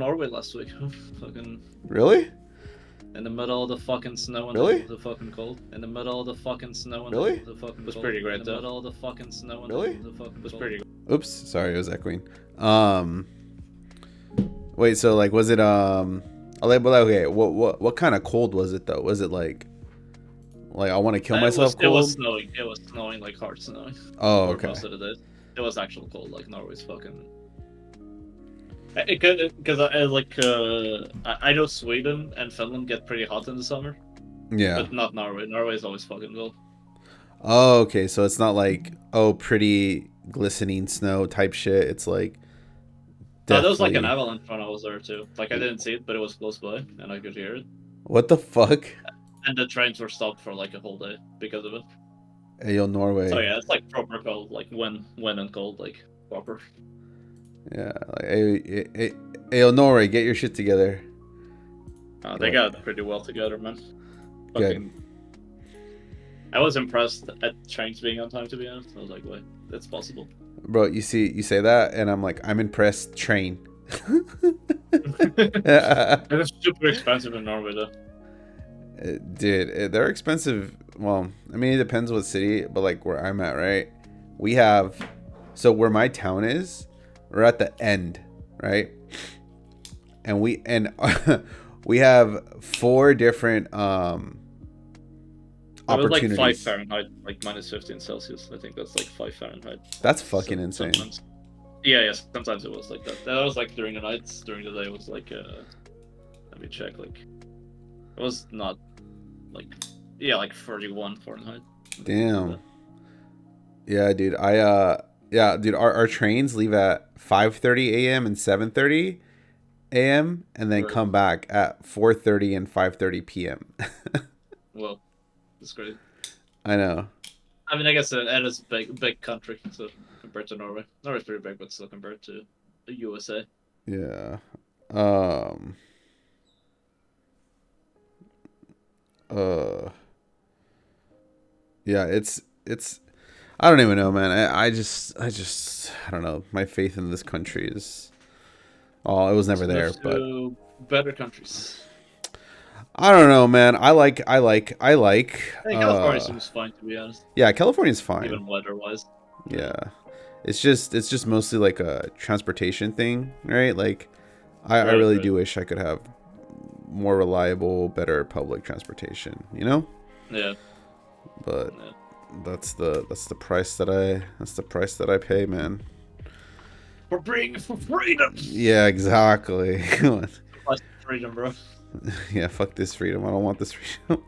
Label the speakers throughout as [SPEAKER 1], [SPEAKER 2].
[SPEAKER 1] Norway last week. Fucking
[SPEAKER 2] Really?
[SPEAKER 1] in the middle of the fucking snow and
[SPEAKER 2] Really?
[SPEAKER 1] the fucking cold. In the middle of the fucking snow and
[SPEAKER 2] Really?
[SPEAKER 1] the fucking cold. It was pretty great. In the middle of the fucking snow and
[SPEAKER 2] Really?
[SPEAKER 1] the fucking was pretty.
[SPEAKER 2] Oops, sorry, it was echoing. Wait, so like, was it okay, what kind of cold was it though? Was it like I want to kill myself
[SPEAKER 1] It was
[SPEAKER 2] cold?
[SPEAKER 1] snowing. It was snowing, like hard snowing.
[SPEAKER 2] Oh,
[SPEAKER 1] For
[SPEAKER 2] okay.
[SPEAKER 1] most of the days. It was actual cold, like Norway's fucking. Because I know Sweden and Finland get pretty hot in the summer,
[SPEAKER 2] Yeah.
[SPEAKER 1] but not Norway. Norway is always fucking cold.
[SPEAKER 2] Oh, okay. So it's not like, oh, pretty glistening snow type shit. It's like
[SPEAKER 1] Oh, there was like an
[SPEAKER 2] deathly.
[SPEAKER 1] avalanche when I was there too. Like I didn't see it, but it was close by, and I could hear it.
[SPEAKER 2] What the fuck?
[SPEAKER 1] And the trains were stopped for like a whole day because of it.
[SPEAKER 2] Hey, yo, Norway.
[SPEAKER 1] So yeah, it's like proper cold, like when and cold, like proper.
[SPEAKER 2] Yeah. Like, hey, yo, Norway, get your shit together.
[SPEAKER 1] They got it pretty well together, man.
[SPEAKER 2] Good.
[SPEAKER 1] Fucking. I was impressed at trains being on time. To be honest, I was like, "Wait, that's possible."
[SPEAKER 2] Bro, you say that, and I'm like, I'm impressed. Train.
[SPEAKER 1] And it's super expensive in Norway, though.
[SPEAKER 2] Dude, they're expensive. Well, I mean, it depends what city, but like where I'm at, right? We have, so where my town is, we're at the end, right? And we have 4 different
[SPEAKER 1] It was like
[SPEAKER 2] opportunities.
[SPEAKER 1] 5 Fahrenheit, like minus 15 Celsius. I think that's like 5 Fahrenheit.
[SPEAKER 2] That's fucking insane.
[SPEAKER 1] Sometimes. Yeah. Sometimes it was like that. That was like during the nights. During the day, it was like. Let me check. Like, it was not like. Yeah, like 31 Fahrenheit.
[SPEAKER 2] Damn. Yeah, dude. Yeah, dude. Our trains leave at 5:30 a.m. and 7:30 a.m. and then come back at 4:30 and 5:30 p.m.
[SPEAKER 1] Well, that's great.
[SPEAKER 2] I know.
[SPEAKER 1] I mean, I guess it is a big country, so compared to Norway. Norway's pretty big, but still compared to the USA.
[SPEAKER 2] Yeah. Yeah, it's I don't even know, man. I just I don't know. My faith in this country is it was never there, but
[SPEAKER 1] better countries.
[SPEAKER 2] I don't know, man. I like
[SPEAKER 1] California seems fine, to be honest.
[SPEAKER 2] Yeah, California's fine.
[SPEAKER 1] Even weather-wise.
[SPEAKER 2] Yeah. It's just mostly like a transportation thing, right? Like I really do wish I could have more reliable, better public transportation, you know?
[SPEAKER 1] Yeah.
[SPEAKER 2] But that's the price that I pay, man.
[SPEAKER 1] For freedom.
[SPEAKER 2] Yeah, exactly.
[SPEAKER 1] Freedom, bro.
[SPEAKER 2] Yeah, fuck this freedom. I don't want this freedom.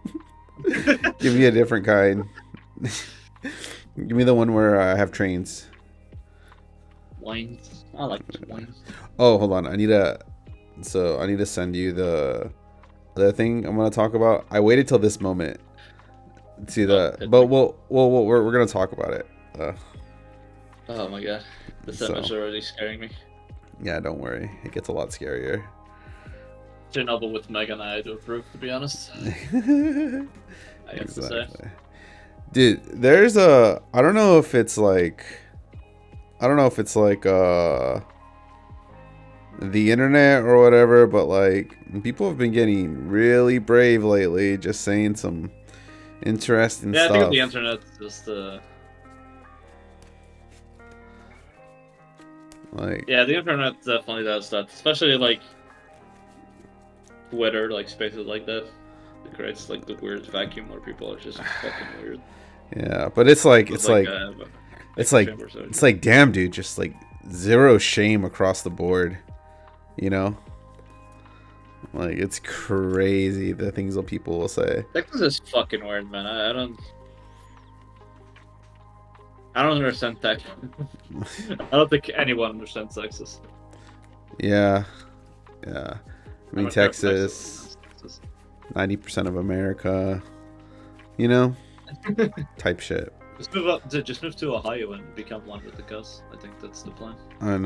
[SPEAKER 2] Give me a different kind. Give me the one where I have trains.
[SPEAKER 1] Wines. I like wines.
[SPEAKER 2] Oh, hold on. I need to send you the other thing I'm gonna talk about. I waited till this moment to see but we're gonna talk about it.
[SPEAKER 1] Oh my god, this image already scaring me.
[SPEAKER 2] Yeah, don't worry. It gets a lot scarier.
[SPEAKER 1] Chernobyl with Megan, I do approve, to be honest. I have to say.
[SPEAKER 2] Dude, there's I don't know if it's like the internet or whatever, but like people have been getting really brave lately, just saying some interesting stuff.
[SPEAKER 1] Yeah, I think the internet just
[SPEAKER 2] like,
[SPEAKER 1] yeah, the internet definitely does that, especially like Twitter, like spaces like that. It creates like the weird vacuum where people are just fucking weird.
[SPEAKER 2] Yeah, but it's like damn, dude, just like zero shame across the board, you know? Like, it's crazy the things that people will say.
[SPEAKER 1] Texas is fucking weird, man. I don't understand tech. I don't think anyone understands Texas.
[SPEAKER 2] Yeah. I mean, Texas, 90% of America, you know? Type shit.
[SPEAKER 1] Just move to Ohio and become one with the coast. I think that's the plan.
[SPEAKER 2] I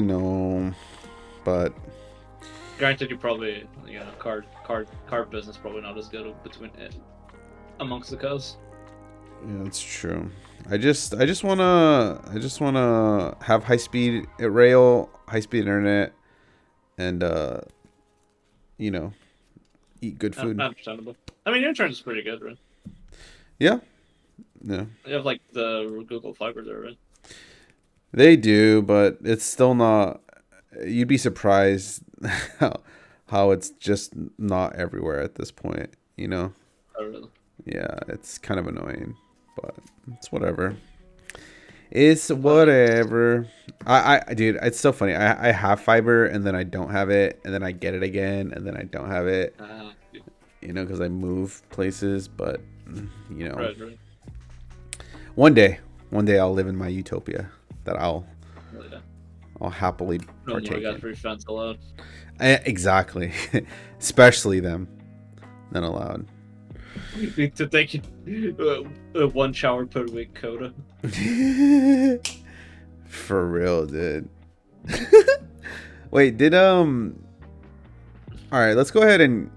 [SPEAKER 2] know. But
[SPEAKER 1] granted, you probably, card business probably not as good between it amongst the coasts.
[SPEAKER 2] Yeah, that's true. I just wanna have high speed rail, high speed internet, and you know, eat good food.
[SPEAKER 1] Understandable. I mean, your internet is pretty good, right?
[SPEAKER 2] Yeah, yeah,
[SPEAKER 1] You have like the Google Fiber there, right?
[SPEAKER 2] they do, but it's still not. You'd be surprised how it's just not everywhere at this point. You know?
[SPEAKER 1] Oh, really?
[SPEAKER 2] Yeah, it's kind of annoying, but it's whatever. It's
[SPEAKER 1] But
[SPEAKER 2] whatever. Dude, it's so funny. I have fiber and then I don't have it, and then I get it again, and then I don't have it.
[SPEAKER 1] uh,
[SPEAKER 2] You know, because I move places. But you know,
[SPEAKER 1] right, right.
[SPEAKER 2] one day, I'll live in my utopia that I'll
[SPEAKER 1] Well, yeah.
[SPEAKER 2] happily
[SPEAKER 1] No more
[SPEAKER 2] partake
[SPEAKER 1] got
[SPEAKER 2] in.
[SPEAKER 1] free fans allowed.
[SPEAKER 2] Exactly, especially them. Not allowed.
[SPEAKER 1] To take one shower per week quota.
[SPEAKER 2] For real, dude. Wait, did all right, let's go ahead and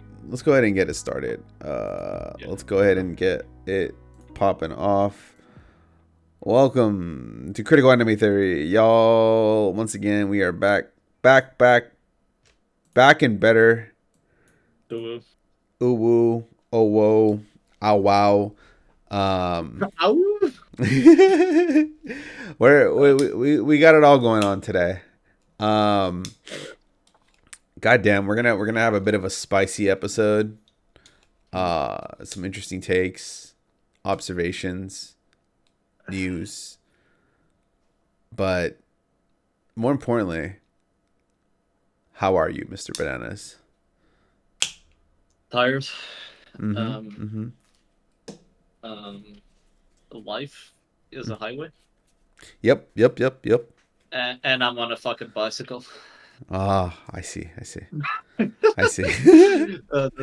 [SPEAKER 2] get it started.
[SPEAKER 1] Yeah.
[SPEAKER 2] Let's go ahead and get it popping off. Welcome to Critical Anime Theory, y'all. Once again, we are back and better.
[SPEAKER 1] So,
[SPEAKER 2] Ooh woo, oh whoa, ow wow.
[SPEAKER 1] Ow!
[SPEAKER 2] We got it all going on today. Goddamn, we're gonna have a bit of a spicy episode. Some interesting takes, observations, news, but more importantly, how are you, Mr. Bananas?
[SPEAKER 1] Tired.
[SPEAKER 2] Mm-hmm.
[SPEAKER 1] Um, Life is a highway,
[SPEAKER 2] Yep.
[SPEAKER 1] and I'm on a fucking bicycle.
[SPEAKER 2] Ah, I see.
[SPEAKER 1] That's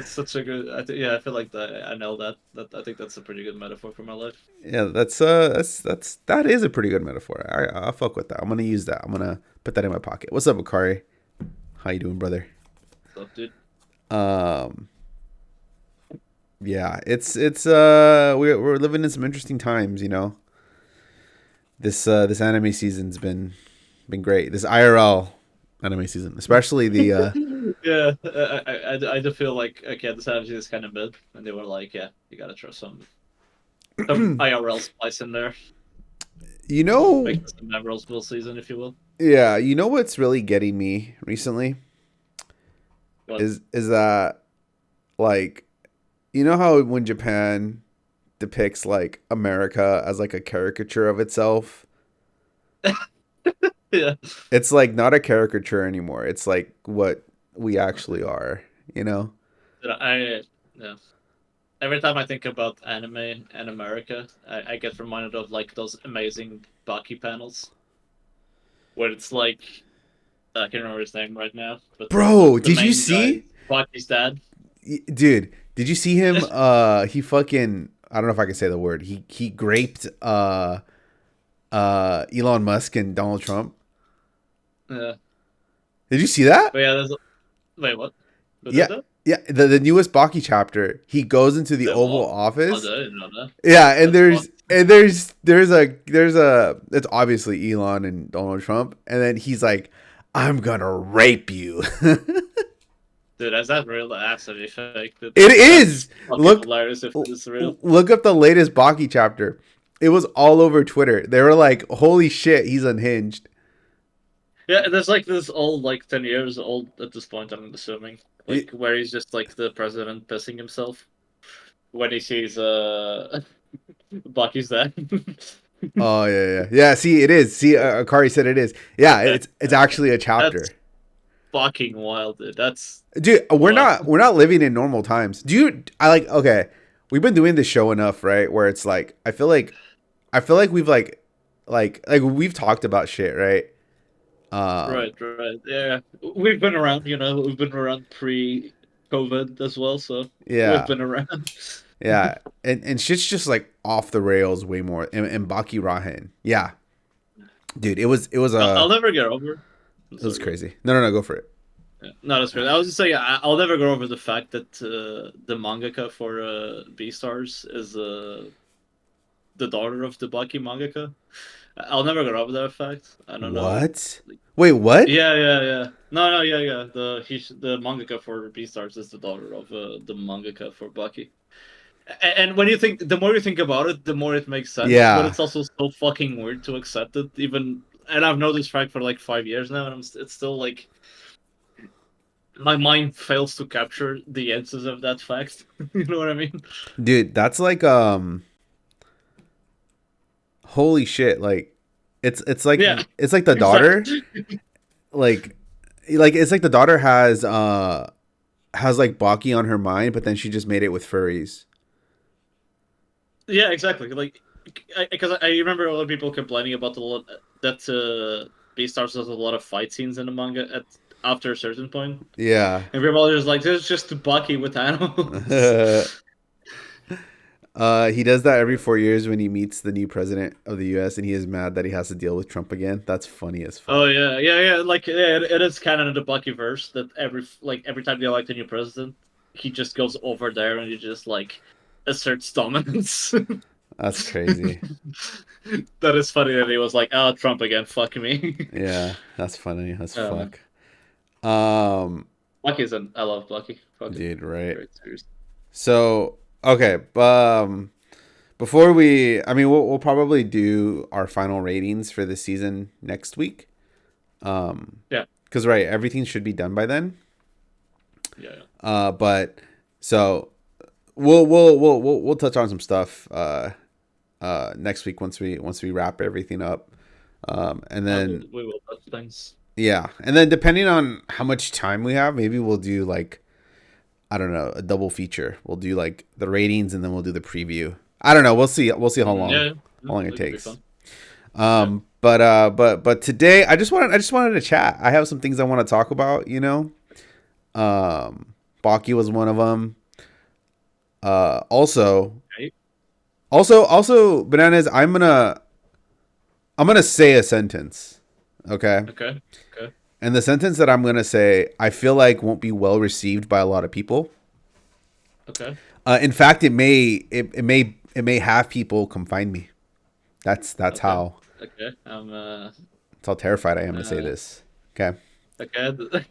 [SPEAKER 1] such a good. Yeah, I feel like that. I know that. I think that's a pretty good metaphor for my life.
[SPEAKER 2] Yeah, that's that is a pretty good metaphor. I'll fuck with that. I'm gonna use that. I'm gonna put that in my pocket. What's up, Akari? How you doing, brother?
[SPEAKER 1] So, dude.
[SPEAKER 2] Um, yeah, it's we're living in some interesting times, you know. This anime season's been great. This IRL anime season, especially the
[SPEAKER 1] Yeah, I do feel like okay, the strategy is kind of mid, and they were like, yeah, you gotta throw some IRL spice in there,
[SPEAKER 2] you know,
[SPEAKER 1] make this a memorable season, if you will.
[SPEAKER 2] yeah, you know what's really getting me recently
[SPEAKER 1] But
[SPEAKER 2] is that, like, you know how when Japan depicts like America as like a caricature of itself,
[SPEAKER 1] yeah,
[SPEAKER 2] it's like not a caricature anymore. It's like what we actually are, you know?
[SPEAKER 1] yeah. Every time I think about anime and America, I get reminded of like those amazing Baki panels where it's like I can't remember his name right now, but
[SPEAKER 2] Bro,
[SPEAKER 1] the
[SPEAKER 2] did you
[SPEAKER 1] main guy,
[SPEAKER 2] see?
[SPEAKER 1] Baki's dad.
[SPEAKER 2] Dude, did you see him? He fucking, I don't know if I can say the word. He graped Elon Musk and Donald Trump.
[SPEAKER 1] Yeah,
[SPEAKER 2] Did you see that?
[SPEAKER 1] but yeah, wait, what? Who did
[SPEAKER 2] Yeah.
[SPEAKER 1] that?
[SPEAKER 2] Yeah, the newest Baki chapter, he goes into the
[SPEAKER 1] Wait,
[SPEAKER 2] Oval
[SPEAKER 1] what? Oh, I
[SPEAKER 2] Office.
[SPEAKER 1] didn't know that.
[SPEAKER 2] Yeah, and
[SPEAKER 1] That's fun.
[SPEAKER 2] there's a it's obviously Elon and Donald Trump, and then he's like, "I'm gonna rape you."
[SPEAKER 1] Dude, is that real? That's actually fake.
[SPEAKER 2] It
[SPEAKER 1] That's
[SPEAKER 2] is.
[SPEAKER 1] fucking
[SPEAKER 2] Look,
[SPEAKER 1] hilarious if it is real.
[SPEAKER 2] look up the latest Baki chapter. It was all over Twitter. They were like, "Holy shit, he's unhinged."
[SPEAKER 1] Yeah, there's like this old, like 10 years old at this point, I'm assuming. Like, where he's just like the president pissing himself when he sees Bucky's dad.
[SPEAKER 2] Oh yeah. See, it is. See, Akari said it is. Yeah, it's actually a chapter.
[SPEAKER 1] That's fucking wild, dude. That's
[SPEAKER 2] Dude, we're
[SPEAKER 1] wild.
[SPEAKER 2] not living in normal times. Do you? I like. Okay, we've been doing this show enough, right? Where it's like, I feel like we've like we've talked about shit, right?
[SPEAKER 1] Right. Yeah, we've been around. We've been around pre-COVID as well, so we've
[SPEAKER 2] Yeah,
[SPEAKER 1] been around.
[SPEAKER 2] yeah, and shit's just like off the rails way more. And Baki Rahen, yeah, dude,
[SPEAKER 1] I'll never get over. I'm
[SPEAKER 2] it was
[SPEAKER 1] sorry, go.
[SPEAKER 2] crazy. No, go for it.
[SPEAKER 1] Yeah. No, that's great. I was just saying, I'll never get over the fact that the mangaka for Beastars is the daughter of the Baki mangaka. I'll never get over that fact. I don't know.
[SPEAKER 2] What? Wait, what?
[SPEAKER 1] Yeah. No, yeah. The mangaka for Beastars is the daughter of the mangaka for Baki. And when you think, the more you think about it, the more it makes sense. But
[SPEAKER 2] Yeah.
[SPEAKER 1] it's also so fucking weird to accept it. Even, and I've known this fact for like 5 years now, and it's still like my mind fails to capture the essence of that fact. You know what I mean?
[SPEAKER 2] Dude, that's like holy shit, like it's like
[SPEAKER 1] Yeah,
[SPEAKER 2] it's like the daughter
[SPEAKER 1] exactly.
[SPEAKER 2] like it's like the daughter has like Baki on her mind, but then she just made it with furries.
[SPEAKER 1] Yeah, exactly. Like, because I remember a lot of people complaining about the lot that Beastars does a lot of fight scenes in the manga at after a certain point,
[SPEAKER 2] Yeah.
[SPEAKER 1] and people are just like, "This is just Bucky with animals."
[SPEAKER 2] He does that every 4 years when he meets the new president of the U.S. and he is mad that he has to deal with Trump again. That's funny as
[SPEAKER 1] Oh
[SPEAKER 2] fuck.
[SPEAKER 1] yeah. Like, it is canon in the Bucky verse that every time they elect a new president, he just goes over there and he just like asserts dominance.
[SPEAKER 2] That's crazy.
[SPEAKER 1] That is funny that he was like, "Oh, Trump again, fuck me."
[SPEAKER 2] Yeah, that's funny as
[SPEAKER 1] Oh,
[SPEAKER 2] fuck. Um,
[SPEAKER 1] I love Bucky. Fucking
[SPEAKER 2] dude, right?
[SPEAKER 1] great series.
[SPEAKER 2] So okay, before I mean, we'll probably do our final ratings for the season next week.
[SPEAKER 1] Yeah,
[SPEAKER 2] Because right, everything should be done by then.
[SPEAKER 1] yeah.
[SPEAKER 2] But so we'll touch on some stuff next week once we wrap everything up. And then
[SPEAKER 1] We will touch things.
[SPEAKER 2] yeah, and then depending on how much time we have, maybe we'll do like I don't know, a double feature. We'll do like the ratings and then we'll do the preview. I don't know. We'll see. We'll see
[SPEAKER 1] Yeah,
[SPEAKER 2] how long it
[SPEAKER 1] that could be
[SPEAKER 2] takes.
[SPEAKER 1] fun. Yeah.
[SPEAKER 2] But today I just wanted to chat. I have some things I want to talk about. You know, Baki was one of them. Uh, also,
[SPEAKER 1] Right.
[SPEAKER 2] also bananas. I'm gonna say a sentence. Okay.
[SPEAKER 1] Okay. Okay.
[SPEAKER 2] And the sentence that I'm gonna say, I feel like won't be well received by a lot of people.
[SPEAKER 1] Okay.
[SPEAKER 2] In fact, it may have people come find me. That's
[SPEAKER 1] Okay.
[SPEAKER 2] how
[SPEAKER 1] Okay.
[SPEAKER 2] that's how terrified I am to say
[SPEAKER 1] Uh,
[SPEAKER 2] this. Okay.
[SPEAKER 1] okay.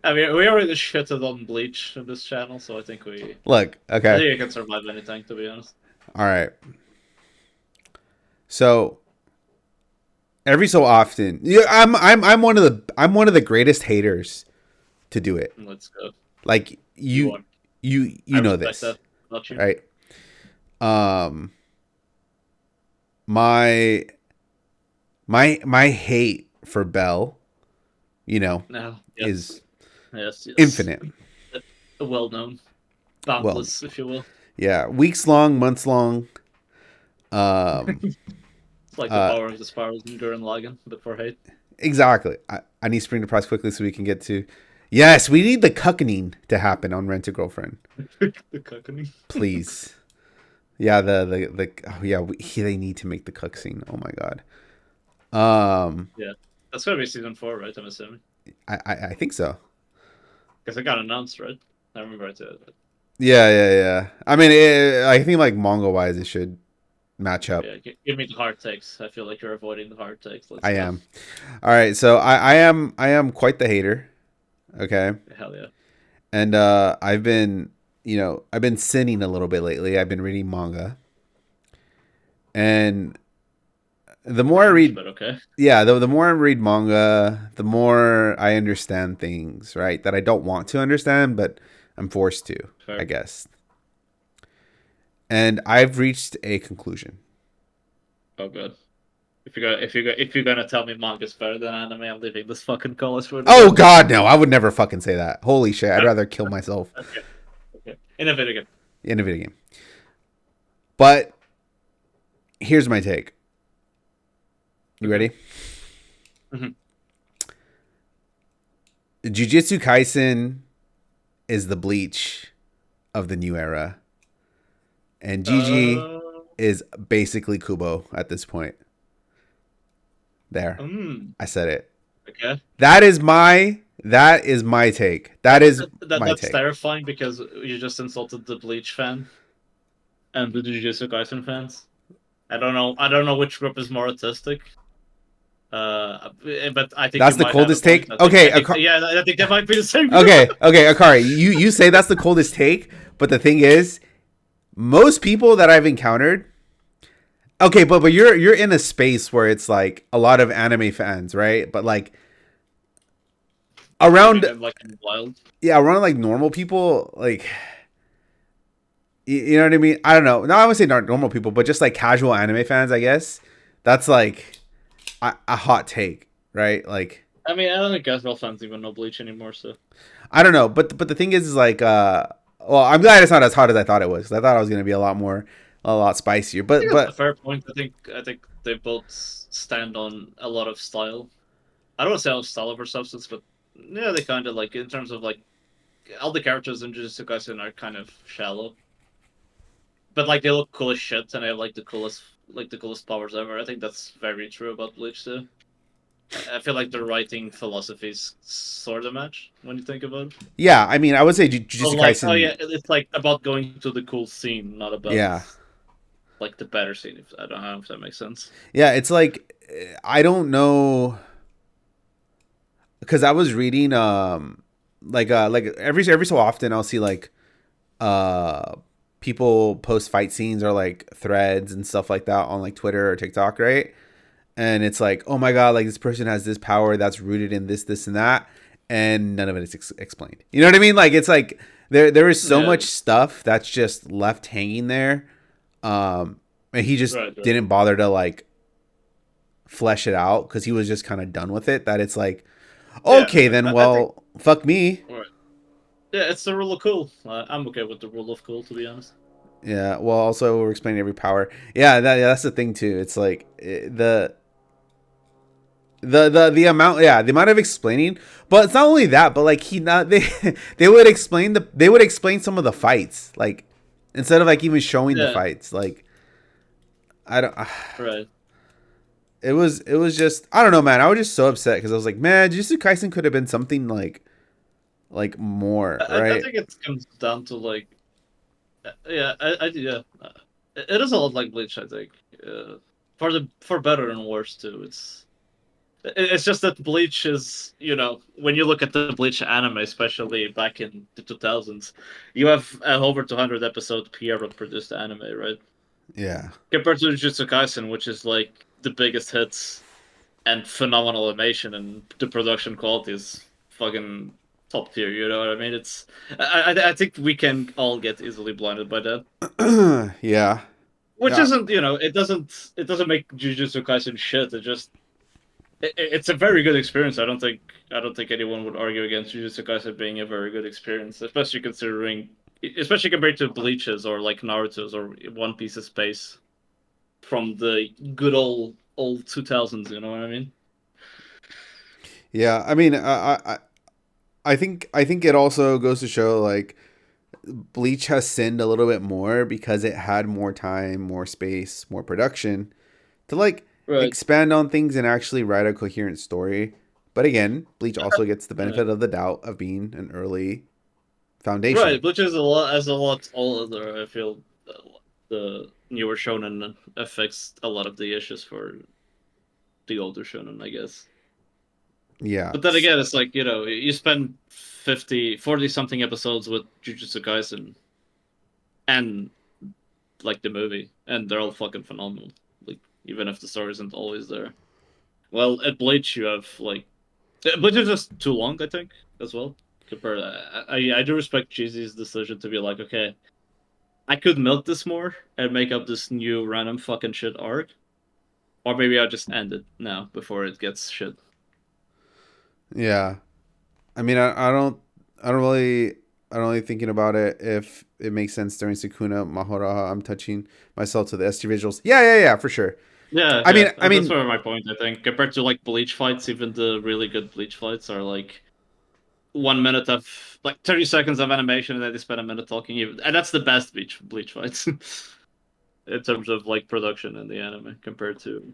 [SPEAKER 1] I mean, we already shitted on Bleach on this channel, so
[SPEAKER 2] Look.
[SPEAKER 1] I
[SPEAKER 2] Okay.
[SPEAKER 1] think I can survive anything, to be honest.
[SPEAKER 2] All right. So every so often, yeah, I'm one of the greatest haters to do it.
[SPEAKER 1] Let's go.
[SPEAKER 2] Like
[SPEAKER 1] You are. I
[SPEAKER 2] you know
[SPEAKER 1] respect
[SPEAKER 2] this,
[SPEAKER 1] that. Not you.
[SPEAKER 2] right? Um, my my hate for Bell, you know,
[SPEAKER 1] No.
[SPEAKER 2] is
[SPEAKER 1] Yes. Yes.
[SPEAKER 2] infinite.
[SPEAKER 1] Well known.
[SPEAKER 2] Well,
[SPEAKER 1] Boundless, if you will.
[SPEAKER 2] yeah, weeks long, months long. Um,
[SPEAKER 1] It's like the
[SPEAKER 2] uh,
[SPEAKER 1] power of the spirals in Gurren Lagann, but for hate.
[SPEAKER 2] exactly. I need Spring to Price quickly so we can get to. Yes, we need the cuckening to happen on Rent a Girlfriend,
[SPEAKER 1] The Cockney.
[SPEAKER 2] please. Yeah, the oh yeah, they need to make the cuck scene. Oh my god. Um,
[SPEAKER 1] Yeah. That's gonna be season 4, right? I'm assuming.
[SPEAKER 2] I think so.
[SPEAKER 1] Because it got announced, right? I remember I said that.
[SPEAKER 2] Yeah. I mean, I think like manga wise, it should match up.
[SPEAKER 1] Yeah, give me the hard takes. I feel like you're avoiding the hard takes. Let's
[SPEAKER 2] I
[SPEAKER 1] go.
[SPEAKER 2] am. All right, so I am quite the hater. Okay,
[SPEAKER 1] Hell yeah.
[SPEAKER 2] and I've been I've been sinning a little bit lately. I've been reading manga, and the more I
[SPEAKER 1] Cringe,
[SPEAKER 2] read,
[SPEAKER 1] but okay.
[SPEAKER 2] yeah, the more I read manga, the more I understand things, right? That I don't want to understand, but I'm forced to, I
[SPEAKER 1] Fair.
[SPEAKER 2] guess. And I've reached a conclusion.
[SPEAKER 1] Oh good. If you're gonna tell me manga's better than anime, I'm leaving this fucking college for the
[SPEAKER 2] Oh
[SPEAKER 1] day.
[SPEAKER 2] God, no! I would never fucking say that. Holy shit! I'd rather kill myself
[SPEAKER 1] Okay. Okay. In a video game.
[SPEAKER 2] in a video game. But here's my take. You
[SPEAKER 1] Okay.
[SPEAKER 2] ready?
[SPEAKER 1] Mhm.
[SPEAKER 2] Jujutsu Kaisen is the Bleach of the new era, and Gigi
[SPEAKER 1] Uh,
[SPEAKER 2] is basically Kubo at this point. There,
[SPEAKER 1] mm,
[SPEAKER 2] I said it.
[SPEAKER 1] okay.
[SPEAKER 2] That is my take. That is my
[SPEAKER 1] That's
[SPEAKER 2] take.
[SPEAKER 1] terrifying because you just insulted the Bleach fan and the Jujutsu Kaisen fans. I don't know. I don't know which group is more autistic. But I think you
[SPEAKER 2] That's the
[SPEAKER 1] might have a
[SPEAKER 2] coldest
[SPEAKER 1] point.
[SPEAKER 2] take. Okay,
[SPEAKER 1] Yeah, I think that might be the same group.
[SPEAKER 2] okay, Akari. You say that's the coldest take, but the thing is, most people that I've encountered. Okay, but you're in a space where it's like a lot of anime fans, right? But like
[SPEAKER 1] You mean
[SPEAKER 2] around,
[SPEAKER 1] in like in wild?
[SPEAKER 2] yeah, around like normal people, like you know what I mean? I don't know. No, I would say not normal people, but just like casual anime fans, I guess. That's like a hot take, right? Like
[SPEAKER 1] I mean, I don't think casual fans even know Bleach anymore. So
[SPEAKER 2] I don't know, but the thing is like well, I'm glad it's not as hot as I thought it was. 'Cause I thought it was gonna be a lot spicier.
[SPEAKER 1] I
[SPEAKER 2] But
[SPEAKER 1] think that's a fair point. I think they both stand on a lot of style. I don't want to say on style over substance, but yeah, they kind of like in terms of like all the characters in Jujutsu Kaisen are kind of shallow, but like they look cool as shit and they have like the coolest powers ever. I think that's very true about Bleach too. I feel like the writing philosophies sort of match when you think about it.
[SPEAKER 2] yeah, I mean, I would say
[SPEAKER 1] Oh,
[SPEAKER 2] Jujutsu
[SPEAKER 1] like oh
[SPEAKER 2] Kaisen.
[SPEAKER 1] yeah, it's like about going to the cool scene, not about
[SPEAKER 2] Yeah,
[SPEAKER 1] like the better scene. If I don't know if that makes sense.
[SPEAKER 2] yeah, it's like I don't know because I was reading like every so often I'll see like uh people post fight scenes or like threads and stuff like that on like Twitter or TikTok, right? And it's like, oh my god, like this person has this power that's rooted in this and that, and none of it is explained. You know what I mean? Like it's like there is so
[SPEAKER 1] Yeah,
[SPEAKER 2] much stuff that's just left hanging there, and he just
[SPEAKER 1] right, right.
[SPEAKER 2] didn't bother to like flesh it out because he was just kind of done with it. That it's like,
[SPEAKER 1] Yeah,
[SPEAKER 2] okay,
[SPEAKER 1] yeah.
[SPEAKER 2] then
[SPEAKER 1] I think.
[SPEAKER 2] well, fuck me.
[SPEAKER 1] Right. Yeah, it's the rule of cool. I'm okay with the rule of cool, to be honest.
[SPEAKER 2] Yeah. Well, also we're explaining every power. Yeah, that's the thing too. It's like the amount, yeah, the amount of explaining, but it's not only that, but like he not they they would explain some of the fights, like instead of like even showing the
[SPEAKER 1] Yeah,
[SPEAKER 2] fights. Like I don't
[SPEAKER 1] right.
[SPEAKER 2] it was just, I don't know, man. I was just so upset because I was like, man, Jujutsu Kaisen could have been something like more,
[SPEAKER 1] I
[SPEAKER 2] right?
[SPEAKER 1] think it comes down to like, yeah, yeah. It is a lot like Bleach. I think, for better and worse too. It's just that Bleach is, when you look at the Bleach anime, especially back in the 2000s, you have over 200 episode Pierrot produced anime, right?
[SPEAKER 2] Yeah.
[SPEAKER 1] Compared to Jujutsu Kaisen, which is like the biggest hits and phenomenal animation, and the production quality is fucking top tier. You know what I mean? I think we can all get easily blinded by that.
[SPEAKER 2] Yeah.
[SPEAKER 1] Which
[SPEAKER 2] Yeah.
[SPEAKER 1] isn't, it doesn't make Jujutsu Kaisen shit. It's a very good experience. I don't think anyone would argue against Jujutsu Kaisen being a very good experience, especially compared to Bleach's or like Naruto's or One Piece's pace from the good old 2000s. You know what I mean?
[SPEAKER 2] Yeah. I mean, I think it also goes to show like Bleach has sinned a little bit more because it had more time, more space, more production to like
[SPEAKER 1] Right.
[SPEAKER 2] expand on things and actually write a coherent story. But again, Bleach also gets the
[SPEAKER 1] Yeah.
[SPEAKER 2] benefit of the doubt of being an early foundation.
[SPEAKER 1] Right, which is a lot older. I feel the newer shonen affects a lot of the issues for the older shonen, I guess.
[SPEAKER 2] Yeah.
[SPEAKER 1] But then again, it's like, you spend 40 something episodes with Jujutsu Kaisen and like the movie, and they're all fucking phenomenal. Like, even if the story isn't always there. Well, at Bleach, you have like Bleach is just too long, I think, as well. Compared, I do respect Cheesy's decision to be like, okay, I could milk this more and make up this new random fucking shit arc, or maybe I'll just end it now before it gets shit.
[SPEAKER 2] Yeah. I mean, I don't really, I don't really thinking about it if it makes sense during Sukuna Mahoraha. I'm touching myself to the ST visuals. Yeah, for sure.
[SPEAKER 1] Yeah,
[SPEAKER 2] I mean,
[SPEAKER 1] yeah,
[SPEAKER 2] I
[SPEAKER 1] that's
[SPEAKER 2] mean,
[SPEAKER 1] sort of my point. I think compared to like Bleach fights, even the really good Bleach fights are like 1 minute of like 30 seconds of animation, and then they spend a minute talking. And that's the best Bleach fights in terms of like production in the anime compared to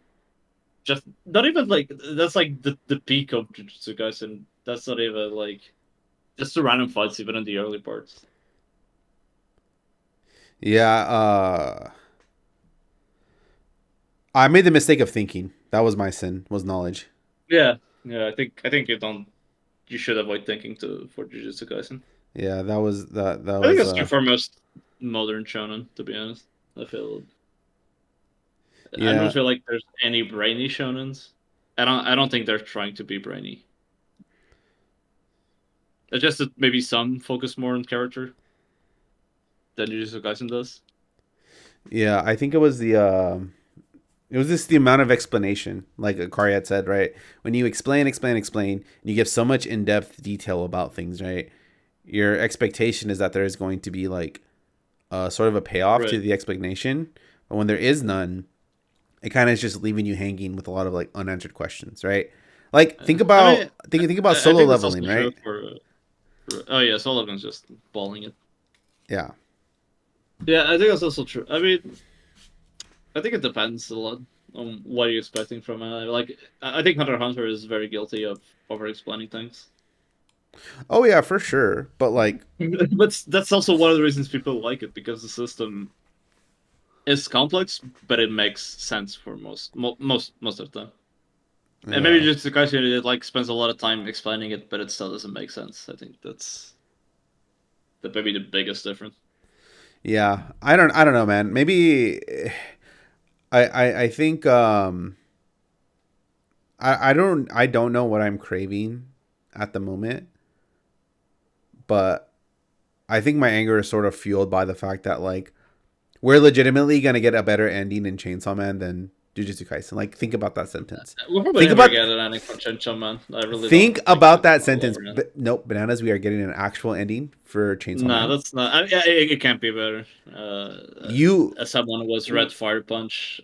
[SPEAKER 1] just not even like that's like the peak of Jujutsu Kaisen. That's not even like just the random fights even in the early parts.
[SPEAKER 2] yeah. I made the mistake of thinking. That was my sin. Was knowledge.
[SPEAKER 1] Yeah, yeah. I think you should avoid thinking to for Jujutsu Kaisen.
[SPEAKER 2] Yeah, that was that. That
[SPEAKER 1] I think
[SPEAKER 2] was.
[SPEAKER 1] that's true for most modern shonen. To be honest, I feel I don't
[SPEAKER 2] Yeah,
[SPEAKER 1] feel like there's any brainy shonens. I don't think they're trying to be brainy. It's just that maybe some focus more on character than Jujutsu Kaisen does.
[SPEAKER 2] yeah. I think it was the. It was just the amount of explanation, like Akari had said, right? When you explain, explain, explain, and you give so much in-depth detail about things, right? Your expectation is that there is going to be like sort of a payoff to
[SPEAKER 1] Right.
[SPEAKER 2] the explanation, but when there is none, it kind of is just leaving you hanging with a lot of like unanswered questions, right? Like
[SPEAKER 1] I mean,
[SPEAKER 2] think about
[SPEAKER 1] I
[SPEAKER 2] solo
[SPEAKER 1] think that's also
[SPEAKER 2] leveling,
[SPEAKER 1] true
[SPEAKER 2] right?
[SPEAKER 1] for oh yeah, Sullivan's just balling it.
[SPEAKER 2] Yeah,
[SPEAKER 1] Yeah, I think that's also true. I mean, I think it depends a lot on what you're expecting from it. Like, I think Hunter x Hunter is very guilty of over explaining things.
[SPEAKER 2] oh yeah, for sure. But like,
[SPEAKER 1] But that's also one of the reasons people like it because the system is complex, but it makes sense for most of the time. And maybe
[SPEAKER 2] yeah,
[SPEAKER 1] just the guy who like spends a lot of time explaining it, but it still doesn't make sense. I think that's maybe the biggest difference.
[SPEAKER 2] yeah. I don't know, man. Maybe I think I don't know what I'm craving at the moment, but I think my anger is sort of fueled by the fact that like we're legitimately gonna get a better ending in Chainsaw Man than Jujutsu Kaisen. Like, think about that sentence.
[SPEAKER 1] We'll probably
[SPEAKER 2] Think
[SPEAKER 1] never
[SPEAKER 2] about
[SPEAKER 1] get an ending from Chainsaw Man. I really don't
[SPEAKER 2] think
[SPEAKER 1] think
[SPEAKER 2] about
[SPEAKER 1] that
[SPEAKER 2] that
[SPEAKER 1] will
[SPEAKER 2] sentence.
[SPEAKER 1] ever happen.
[SPEAKER 2] But nope, bananas. We are getting an actual ending for Chainsaw
[SPEAKER 1] Nah,
[SPEAKER 2] Man.
[SPEAKER 1] that's not. It can't be better.
[SPEAKER 2] You
[SPEAKER 1] As someone who was read Fire Punch,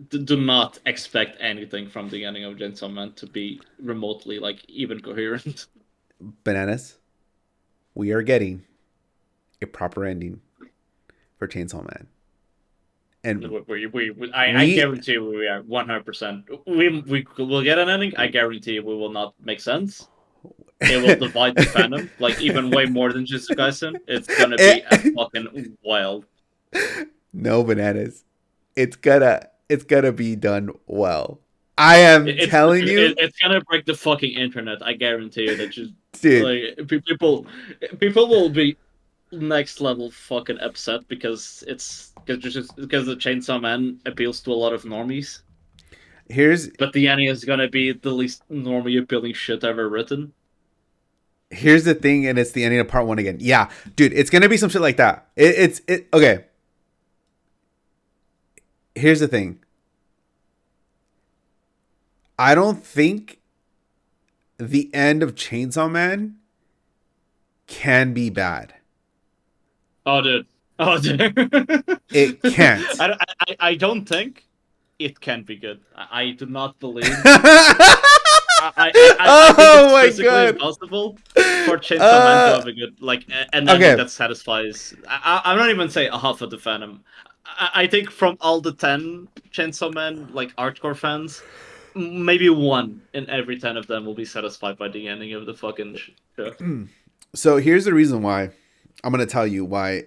[SPEAKER 1] do not expect anything from the ending of Chainsaw Man to be remotely like even coherent.
[SPEAKER 2] bananas. We are getting a proper ending for Chainsaw Man, and
[SPEAKER 1] I
[SPEAKER 2] we
[SPEAKER 1] guarantee we are 100%. We will get an ending. I guarantee we will not make sense. It will divide the fandom, like even way more than Jujutsu Kaisen. It's gonna be a fucking wild.
[SPEAKER 2] no bananas. It's gonna be done well. I am telling you,
[SPEAKER 1] It's gonna break the fucking internet. I guarantee you that just
[SPEAKER 2] dude.
[SPEAKER 1] like people will be next level fucking upset because because the Chainsaw Man appeals to a lot of normies,
[SPEAKER 2] Here's
[SPEAKER 1] but the ending is gonna be the least normie appealing shit ever written.
[SPEAKER 2] here's the thing, and it's the ending of part one again. Yeah, dude, it's gonna be some shit like that. It okay. Here's the thing. I don't think the end of Chainsaw Man can be bad.
[SPEAKER 1] Oh, dude. Oh, dude.
[SPEAKER 2] It can't.
[SPEAKER 1] I don't think it can be good. I do not believe. I think
[SPEAKER 2] Oh
[SPEAKER 1] it's
[SPEAKER 2] my
[SPEAKER 1] physically
[SPEAKER 2] god.
[SPEAKER 1] impossible for Chainsaw Man to
[SPEAKER 2] Uh,
[SPEAKER 1] have a good like an ending
[SPEAKER 2] okay.
[SPEAKER 1] that satisfies. I'm not even saying a half of the fandom. I think from all the 10 Chainsaw Man like hardcore fans, maybe one in every 10 of them will be satisfied by the ending of the fucking show.
[SPEAKER 2] So here's the reason why. I'm gonna tell you why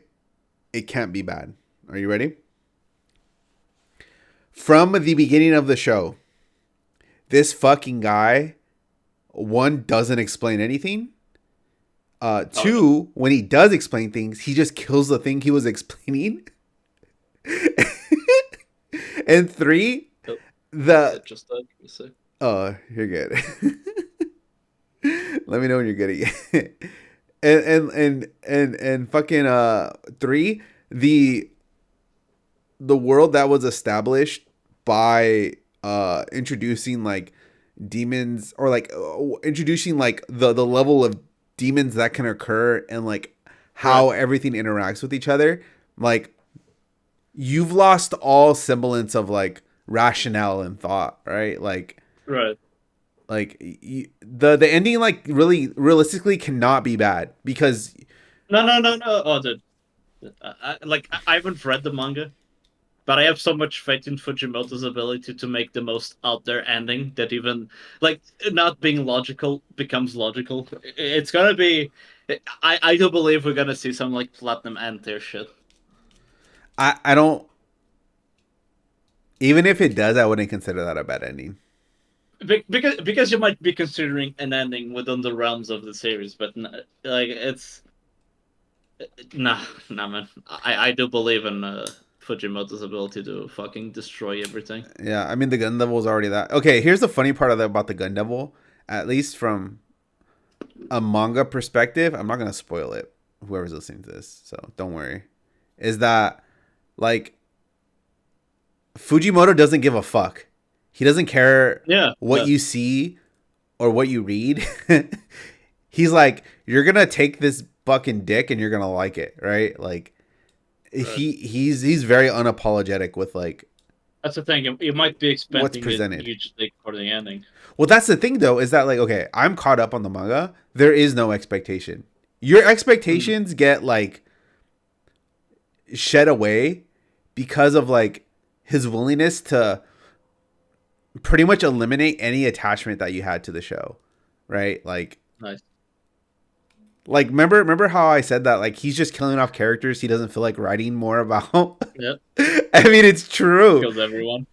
[SPEAKER 2] it can't be bad. Are you ready? From the beginning of the show, this fucking guy, one, doesn't explain anything.
[SPEAKER 1] Oh no,
[SPEAKER 2] Two, when he does explain things, he just kills the thing he was explaining. And three,
[SPEAKER 1] oh,
[SPEAKER 2] the
[SPEAKER 1] it just died. Let me see.
[SPEAKER 2] you're good. Let me know when you're getting it. And fucking three, the world that was established by introducing like demons or like introducing like the level of demons that can occur and like
[SPEAKER 1] Right,
[SPEAKER 2] how everything interacts with each other, like you've lost all semblance of like rationale and thought, right?
[SPEAKER 1] right.
[SPEAKER 2] The ending like really realistically cannot be bad because
[SPEAKER 1] No, no, no, no. Oh, dude. I haven't read the manga, but I have so much faith in Fujimoto's ability to make the most out there ending that even like not being logical becomes logical. It's gonna be. I do believe we're gonna see some like platinum end tier shit.
[SPEAKER 2] I don't Even if it does, I wouldn't consider that a bad ending.
[SPEAKER 1] Because you might be considering an ending within the realms of the series, but like it's nah, nah, man. I do believe in Fujimoto's ability to fucking destroy everything.
[SPEAKER 2] Yeah, I mean the gun devil is already that. Okay, here's the funny part of about the gun devil. At least from a manga perspective, I'm not gonna spoil it. Whoever's listening to this, so don't worry. Is that like Fujimoto doesn't give a fuck. He doesn't care
[SPEAKER 1] Yeah,
[SPEAKER 2] what
[SPEAKER 1] yeah,
[SPEAKER 2] you see or what you read. He's like, you're gonna take this fucking dick and you're gonna like it, right? Like
[SPEAKER 1] right.
[SPEAKER 2] he's very unapologetic with like
[SPEAKER 1] That's the thing. You might be
[SPEAKER 2] what's
[SPEAKER 1] expecting a
[SPEAKER 2] presented.
[SPEAKER 1] huge thing for the ending.
[SPEAKER 2] Well, that's the thing though, is that like okay, I'm caught up on the manga. There is no expectation. Your
[SPEAKER 1] Mm,
[SPEAKER 2] expectations get like shed away because of like his willingness to pretty much eliminate any attachment that you had to the show, right?
[SPEAKER 1] nice.
[SPEAKER 2] Like remember how I said that like he's just killing off characters he doesn't feel like writing more about.
[SPEAKER 1] Yeah,
[SPEAKER 2] I mean it's true.
[SPEAKER 1] kills everyone.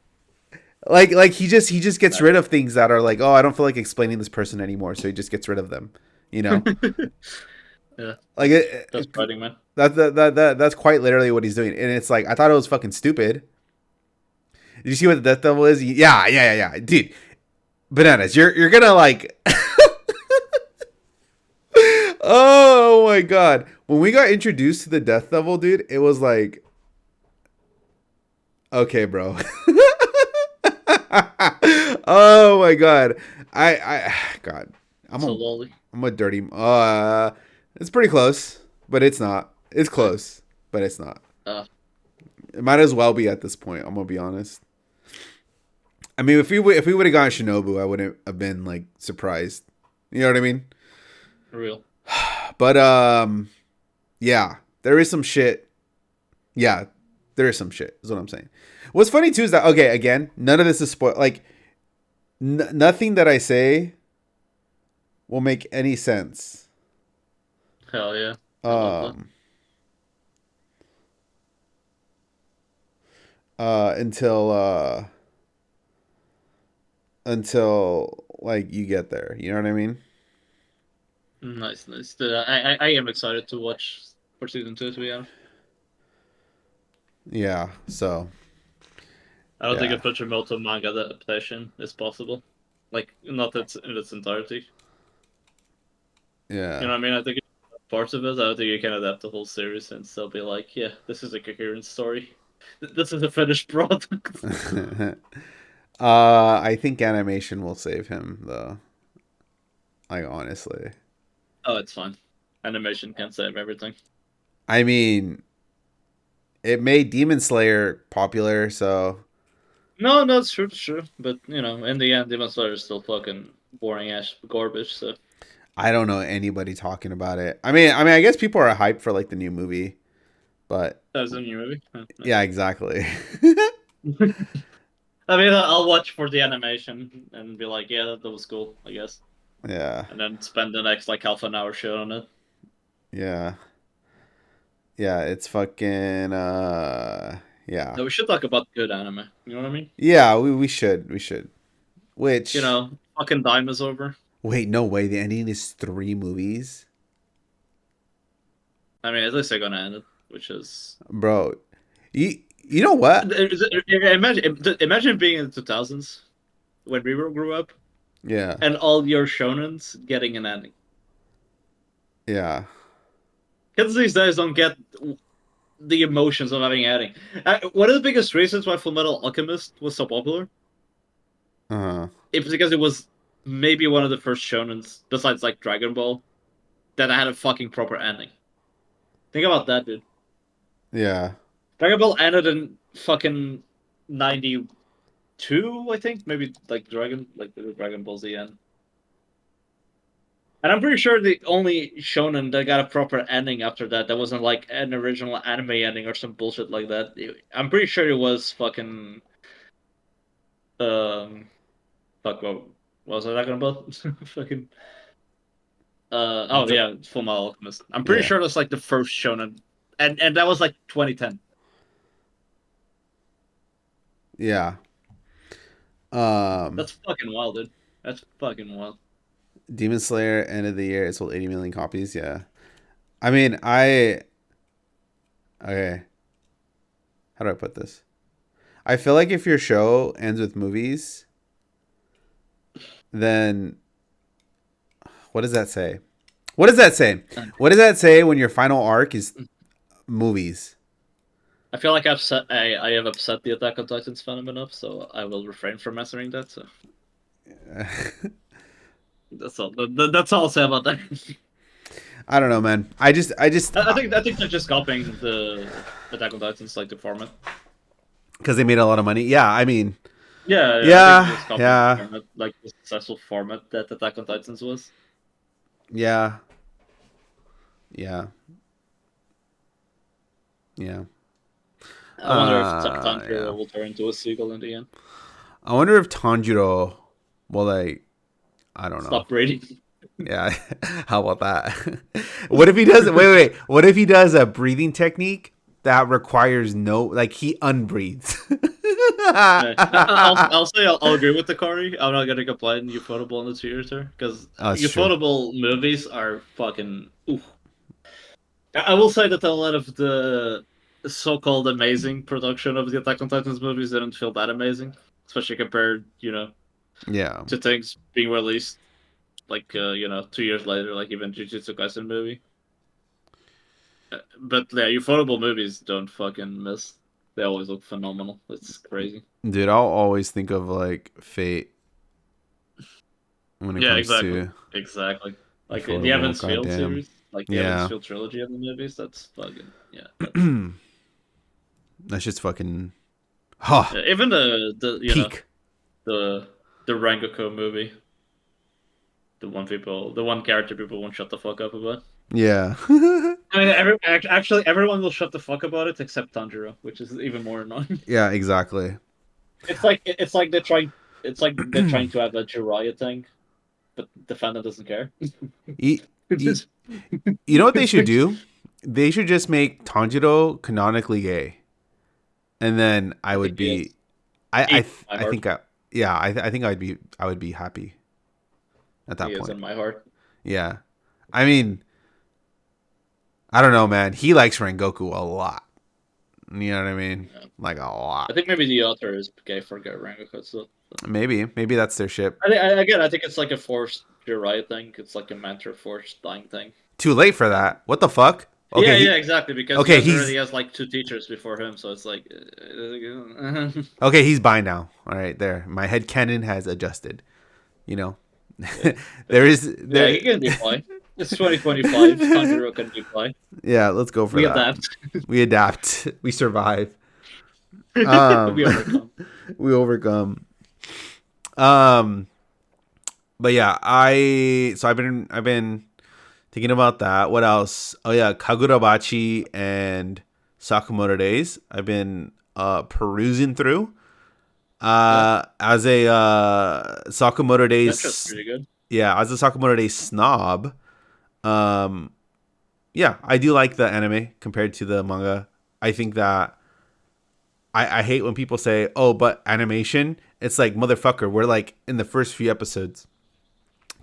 [SPEAKER 2] Like he just gets
[SPEAKER 1] Nice.
[SPEAKER 2] rid of things that are like, oh, I don't feel like explaining this person anymore, so he just gets rid of them, you know?
[SPEAKER 1] Yeah,
[SPEAKER 2] Like
[SPEAKER 1] that's fighting man.
[SPEAKER 2] that's quite literally what he's doing. And it's like I thought it was fucking stupid. Did you see what the Death Devil is? Yeah. Dude, bananas. You're gonna like oh my god. When we got introduced to the Death Devil, dude, it was like, okay, bro. Oh my god. God. I'm
[SPEAKER 1] So
[SPEAKER 2] a
[SPEAKER 1] lolly.
[SPEAKER 2] I'm a dirty it's pretty close, but it's not. It's
[SPEAKER 1] Nice.
[SPEAKER 2] close, but it's not.
[SPEAKER 1] Uh,
[SPEAKER 2] It might as well be at this point, I'm gonna be honest. I mean, if we would have gotten Shinobu, I wouldn't have been like surprised. You know what I mean?
[SPEAKER 1] real.
[SPEAKER 2] But yeah, there is some shit. Yeah, there is some shit. Is what I'm saying. What's funny too is that okay, again, none of this is spoil. Like nothing that I say will make any sense.
[SPEAKER 1] Hell yeah. I love that.
[SPEAKER 2] Um, until until like you get there. You know what I mean?
[SPEAKER 1] Nice, nice. I am excited to watch for season two. To be honest,
[SPEAKER 2] Yeah. So
[SPEAKER 1] I don't think a
[SPEAKER 2] yeah,
[SPEAKER 1] Fujimoto manga adaptation is possible. Like, not that in its entirety. You
[SPEAKER 2] yeah.
[SPEAKER 1] know what I mean? I think parts of it. I don't think you can adapt the whole series and still be like, yeah, this is a coherent story. This is a finished product.
[SPEAKER 2] I think animation will save him though. Like honestly,
[SPEAKER 1] Oh, it's fine. Animation can't save everything.
[SPEAKER 2] I mean, it made Demon Slayer popular, so
[SPEAKER 1] No, no, it's true, it's true. But you know, in the end, Demon Slayer is still fucking boring ass garbage. So
[SPEAKER 2] I don't know anybody talking about it. I guess people are hyped for like the new movie, but
[SPEAKER 1] that's a new movie. Huh,
[SPEAKER 2] yeah,
[SPEAKER 1] nice.
[SPEAKER 2] exactly.
[SPEAKER 1] I mean, I'll watch for the animation and be like, yeah, that was cool, I guess,
[SPEAKER 2] Yeah,
[SPEAKER 1] and then spend the next like half an hour shit on it.
[SPEAKER 2] yeah, yeah. It's fucking yeah,
[SPEAKER 1] No, we should talk about good anime. You know what I mean?
[SPEAKER 2] yeah. We should.
[SPEAKER 1] You
[SPEAKER 2] Which
[SPEAKER 1] know, fucking Dime is over.
[SPEAKER 2] wait, no way. The ending is three movies,
[SPEAKER 1] I mean, at least they're gonna end it, which is
[SPEAKER 2] bro. You know what?
[SPEAKER 1] imagine being in the 2000s when we grew up
[SPEAKER 2] Yeah,
[SPEAKER 1] and all your shonens getting an ending.
[SPEAKER 2] yeah.
[SPEAKER 1] Kids these days don't get the emotions of having ending. One of the biggest reasons why Fullmetal Alchemist was so popular,
[SPEAKER 2] Uh huh.
[SPEAKER 1] it was because it was maybe one of the first shonens, besides like Dragon Ball, that had a fucking proper ending. Think about that, dude.
[SPEAKER 2] Yeah.
[SPEAKER 1] Dragon Ball ended in fucking 92, I think. Maybe like the Dragon Ball Z end. And I'm pretty sure the only shonen that got a proper ending after that, that wasn't like an original anime ending or some bullshit like that. I'm pretty sure it was fucking um fuck what was I talking about? Fucking oh
[SPEAKER 2] Dr-
[SPEAKER 1] yeah, Full Metal Alchemist. I'm pretty
[SPEAKER 2] yeah.
[SPEAKER 1] sure that's like the first shonen, and that was like 2010.
[SPEAKER 2] Yeah. Um,
[SPEAKER 1] That's fucking wild, dude. That's fucking wild.
[SPEAKER 2] Demon Slayer end of the year it sold 80 million copies. Yeah. I mean, I okay. How do I put this? I feel like if your show ends with movies, then what does that say? What does that say? What does that say when your final arc is movies?
[SPEAKER 1] I feel like I have upset the Attack on Titans fandom enough, so I will refrain from answering that. So that's all. That's all I'll say about that.
[SPEAKER 2] I don't know, man.
[SPEAKER 1] I think they're just copying the Attack on Titans like the format.
[SPEAKER 2] Because they made a lot of money. Yeah, I mean,
[SPEAKER 1] Yeah, I think they're
[SPEAKER 2] yeah,
[SPEAKER 1] just copying the
[SPEAKER 2] yeah,
[SPEAKER 1] format, like the successful format that Attack on Titans was.
[SPEAKER 2] yeah, yeah, yeah.
[SPEAKER 1] I wonder if
[SPEAKER 2] Yeah.
[SPEAKER 1] Tanjiro will turn into a seagull in the end.
[SPEAKER 2] I wonder if Tanjiro will like. I don't know.
[SPEAKER 1] Stop breeding.
[SPEAKER 2] Yeah. How about that? What if he does? Wait. What if he does a breathing technique that requires no, like he unbreathes?
[SPEAKER 1] I'll say I'll agree with the Corey. I'm not gonna complain. Ufotable on the theater because
[SPEAKER 2] Oh, it's true.
[SPEAKER 1] Ufotable movies are fucking. Oof. I will say that a lot of the so-called amazing production of the Attack on Titans movies didn't feel that amazing, especially compared,
[SPEAKER 2] Yeah.
[SPEAKER 1] to things being released like 2 years later, like even Jujutsu Kaisen movie. But yeah, Ufotable movies don't fucking miss. They always look phenomenal. It's crazy.
[SPEAKER 2] Dude, I'll always think of like Fate when it
[SPEAKER 1] Yeah,
[SPEAKER 2] comes
[SPEAKER 1] exactly.
[SPEAKER 2] to
[SPEAKER 1] Exactly. Like the
[SPEAKER 2] affordable.
[SPEAKER 1] Evans Field
[SPEAKER 2] Goddamn.
[SPEAKER 1] series, like the Evans
[SPEAKER 2] Yeah.
[SPEAKER 1] Field trilogy of the movies, that's fucking yeah. That's
[SPEAKER 2] That's just fucking. Huh.
[SPEAKER 1] yeah, even the
[SPEAKER 2] Peak.
[SPEAKER 1] the the Rangoku movie, the one character people won't shut the fuck up about.
[SPEAKER 2] Yeah.
[SPEAKER 1] I mean, actually everyone will shut the fuck about it except Tanjiro, which is even more annoying.
[SPEAKER 2] Yeah, exactly.
[SPEAKER 1] It's like they're trying to have a Jiraiya thing, but the fandom doesn't care.
[SPEAKER 2] You,
[SPEAKER 1] It's
[SPEAKER 2] you,
[SPEAKER 1] just-
[SPEAKER 2] you know what they
[SPEAKER 1] it's
[SPEAKER 2] should
[SPEAKER 1] like,
[SPEAKER 2] do? They should just make Tanjiro canonically gay. And then I
[SPEAKER 1] I
[SPEAKER 2] would
[SPEAKER 1] think he
[SPEAKER 2] be
[SPEAKER 1] is.
[SPEAKER 2] I
[SPEAKER 1] He is
[SPEAKER 2] th-
[SPEAKER 1] in my
[SPEAKER 2] I
[SPEAKER 1] heart.
[SPEAKER 2] think I think I would be happy at
[SPEAKER 1] He
[SPEAKER 2] that
[SPEAKER 1] is
[SPEAKER 2] point.
[SPEAKER 1] in my heart.
[SPEAKER 2] Yeah. I mean, I don't know, man. He likes Rengoku a lot. You know what I mean?
[SPEAKER 1] Yeah.
[SPEAKER 2] Like a
[SPEAKER 1] I
[SPEAKER 2] lot.
[SPEAKER 1] think maybe the author is gay for Rangoku. So
[SPEAKER 2] Maybe that's their ship.
[SPEAKER 1] I think it's like a forced Jiraiya thing. It's like a mentor forced dying thing.
[SPEAKER 2] Too late for
[SPEAKER 1] And
[SPEAKER 2] that. What the fuck?
[SPEAKER 1] yeah,
[SPEAKER 2] Okay,
[SPEAKER 1] yeah, exactly. Because he
[SPEAKER 2] okay,
[SPEAKER 1] has already
[SPEAKER 2] he's
[SPEAKER 1] has like two teachers before him, so it's like,
[SPEAKER 2] okay, he's bi now. All right, there. My head canon has adjusted. You know.
[SPEAKER 1] yeah,
[SPEAKER 2] there is
[SPEAKER 1] yeah,
[SPEAKER 2] there
[SPEAKER 1] he can be bi. It's 2025. Tanjiro can be bi.
[SPEAKER 2] Yeah, let's go for
[SPEAKER 1] We
[SPEAKER 2] that.
[SPEAKER 1] adapt.
[SPEAKER 2] We adapt. We survive.
[SPEAKER 1] We
[SPEAKER 2] Um
[SPEAKER 1] overcome.
[SPEAKER 2] we overcome. Um but yeah, I've been thinking about that. What else? Oh yeah, Kagurabachi and Sakamoto Days. I've been perusing through.
[SPEAKER 1] Yeah,
[SPEAKER 2] As a Sakamoto
[SPEAKER 1] that show's
[SPEAKER 2] Days,
[SPEAKER 1] pretty good.
[SPEAKER 2] yeah, as a Sakamoto Days snob, um, yeah, I do like the anime compared to the manga. I think that I hate when people say, "Oh, but animation." It's like motherfucker. We're like in the first few episodes.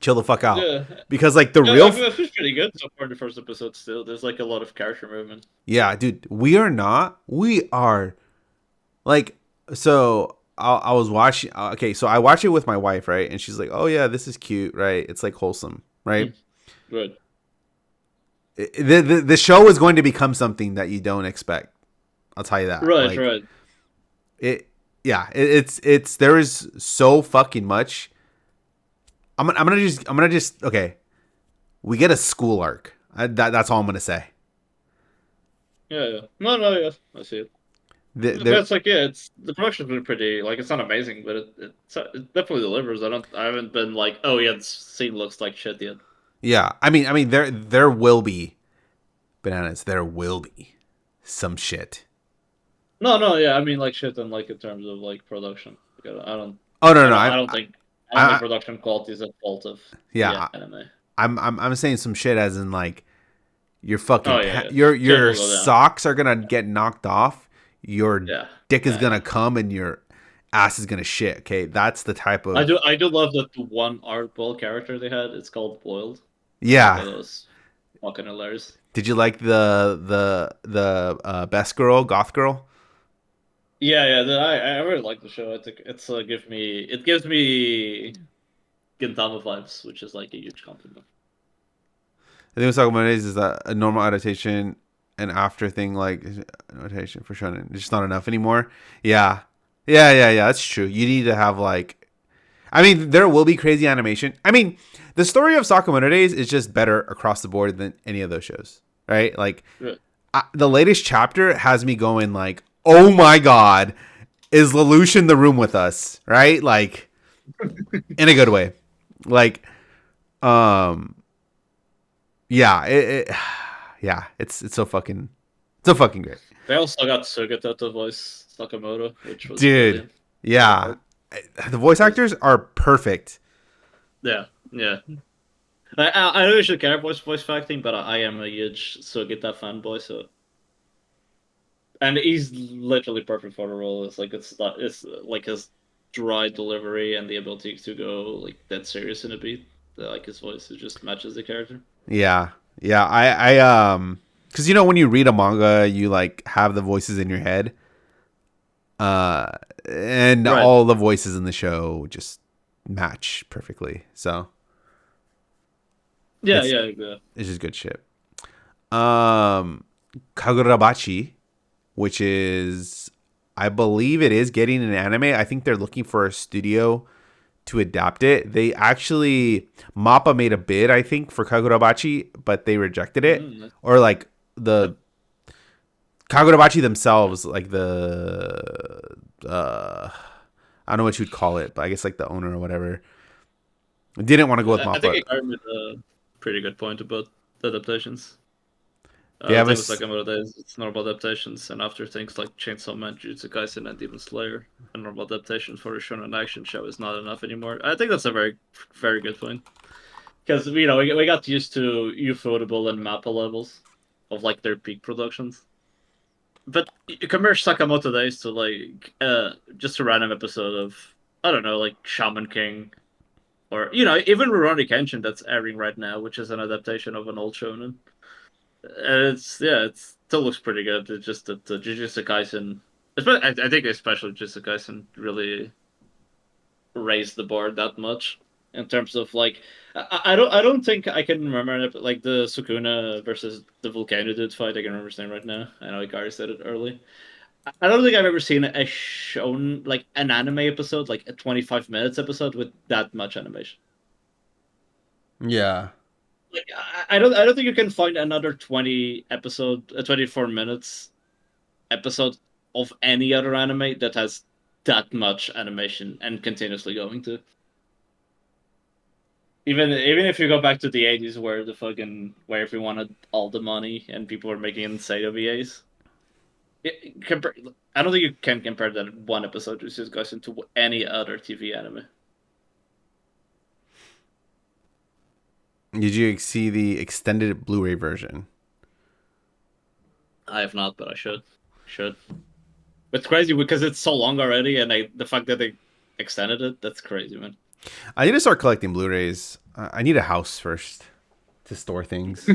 [SPEAKER 2] Chill the fuck out,
[SPEAKER 1] Yeah,
[SPEAKER 2] because like the
[SPEAKER 1] yeah,
[SPEAKER 2] real,
[SPEAKER 1] I mean, it feels pretty good so far in the first episode. Still, there's like a lot of character movement.
[SPEAKER 2] yeah, dude. We are not. We are like so. I was watching. Okay, so I watch it with my wife, right? And she's like, "Oh yeah, this is cute, right? It's like wholesome, right?"
[SPEAKER 1] Good.
[SPEAKER 2] The show is going to become something that you don't expect. I'll tell you that.
[SPEAKER 1] Right,
[SPEAKER 2] Like
[SPEAKER 1] right.
[SPEAKER 2] it, yeah. It's there is so fucking much. I'm gonna just okay. We get a school arc. That's all I'm gonna say.
[SPEAKER 1] Yeah, yeah. No, no, yeah, I see it. But
[SPEAKER 2] There,
[SPEAKER 1] it's like, yeah, it's the production's been pretty. Like, it's not amazing, but it definitely delivers. I haven't been like, oh yeah, this scene looks like shit yet.
[SPEAKER 2] yeah. I mean, there will be bananas. There will be some shit.
[SPEAKER 1] No, no, yeah, I mean like shit, and like in terms of like production. Like,
[SPEAKER 2] Oh no, no.
[SPEAKER 1] I don't think
[SPEAKER 2] I
[SPEAKER 1] production quality is a fault of the
[SPEAKER 2] yeah.
[SPEAKER 1] anime.
[SPEAKER 2] I'm saying some shit as in like your
[SPEAKER 1] Oh
[SPEAKER 2] fucking
[SPEAKER 1] yeah, yeah. Shit
[SPEAKER 2] your
[SPEAKER 1] will go down.
[SPEAKER 2] socks are gonna get knocked off. Your
[SPEAKER 1] Yeah,
[SPEAKER 2] dick is
[SPEAKER 1] yeah,
[SPEAKER 2] gonna come, and your ass is gonna shit. Okay, that's the type
[SPEAKER 1] I
[SPEAKER 2] of
[SPEAKER 1] do I do love that the one art ball character they had. It's called Boiled. I
[SPEAKER 2] yeah.
[SPEAKER 1] thought that was fucking hilarious.
[SPEAKER 2] Did you like the best girl, goth girl?
[SPEAKER 1] Yeah, yeah. I really like the show. I think it gives me Gintama vibes, which is like a huge compliment.
[SPEAKER 2] I think what's talking about is that a normal adaptation and after thing like adaptation for shonen it's just not enough anymore. Yeah, yeah. That's true. You need to have like, I mean, there will be crazy animation. I mean, the story of Sakamoto Days is just better across the board than any of those shows, right? Like
[SPEAKER 1] Yeah.
[SPEAKER 2] the latest chapter has me going like, oh my god, is Lelouch in the room with us, right? Like in a good way, like um yeah, yeah, it's so fucking great,
[SPEAKER 1] They also got Sugata to voice Sakamoto, which was
[SPEAKER 2] dude.
[SPEAKER 1] brilliant.
[SPEAKER 2] Yeah, the voice actors are perfect.
[SPEAKER 1] Yeah, yeah. I don't usually care about voice acting, but I am a huge Sugita fanboy, so and he's literally perfect for the role. It's like his dry delivery and the ability to go like that serious in a beat. Like his voice, it just matches the character.
[SPEAKER 2] Yeah, yeah. Because you know when you read a manga, you like have the voices in your head, uh, and
[SPEAKER 1] Right.
[SPEAKER 2] all the voices in the show just match perfectly. So
[SPEAKER 1] Yeah,
[SPEAKER 2] it's
[SPEAKER 1] yeah, yeah.
[SPEAKER 2] it's just good shit. Um, Kagurabachi, which is, I believe it is getting an anime. I think they're looking for a studio to adapt it. They actually Mappa made a bid, I think, for Kagurabachi, but they rejected it.
[SPEAKER 1] Mm,
[SPEAKER 2] Or like
[SPEAKER 1] that-
[SPEAKER 2] the Kagurabachi themselves, like the I don't know what you'd call it, but I guess like the owner or whatever didn't want to go with
[SPEAKER 1] I think
[SPEAKER 2] Mappa.
[SPEAKER 1] Hikaru made a pretty good point about the adaptations.
[SPEAKER 2] They
[SPEAKER 1] The
[SPEAKER 2] have a
[SPEAKER 1] thing with Sakamoto is it's normal adaptations, and after things like Chainsaw Man, Jujutsu Kaisen, and Demon Slayer, a normal adaptation for a shonen action show is not enough anymore. I think that's a very, very good point. Because, we got used to Ufotable and Mappa levels of, like, their peak productions. But you compare Sakamoto Days to, like, just a random episode of, I don't know, like, Shaman King, or, even Rurouni Kenshin that's airing right now, which is an adaptation of an old shonen. It still looks pretty good. It's just that the Jujutsu Kaisen, I think especially Jujutsu Kaisen, really raised the bar that much in terms of like I don't think I can remember like the Sukuna versus the Volcano dude fight. I can remember his name right now. I know Ikari said it early. I don't think I've ever seen a shown like an anime episode, like a 25 minutes episode with that much animation.
[SPEAKER 2] Yeah.
[SPEAKER 1] Like I don't think you can find another 24 minutes episode of any other anime that has that much animation and continuously going to. Even if you go back to the 80s where where everyone had all the money and people were making insane OVAs. I don't think you can compare that one episode to Jujutsu Kaisen to any other TV anime.
[SPEAKER 2] Did you see the extended Blu-ray version?
[SPEAKER 1] I have not, but I should. It's crazy because it's so long already, and the fact that they extended it, that's crazy, man.
[SPEAKER 2] I need to start collecting Blu-rays. I need a house first to store things.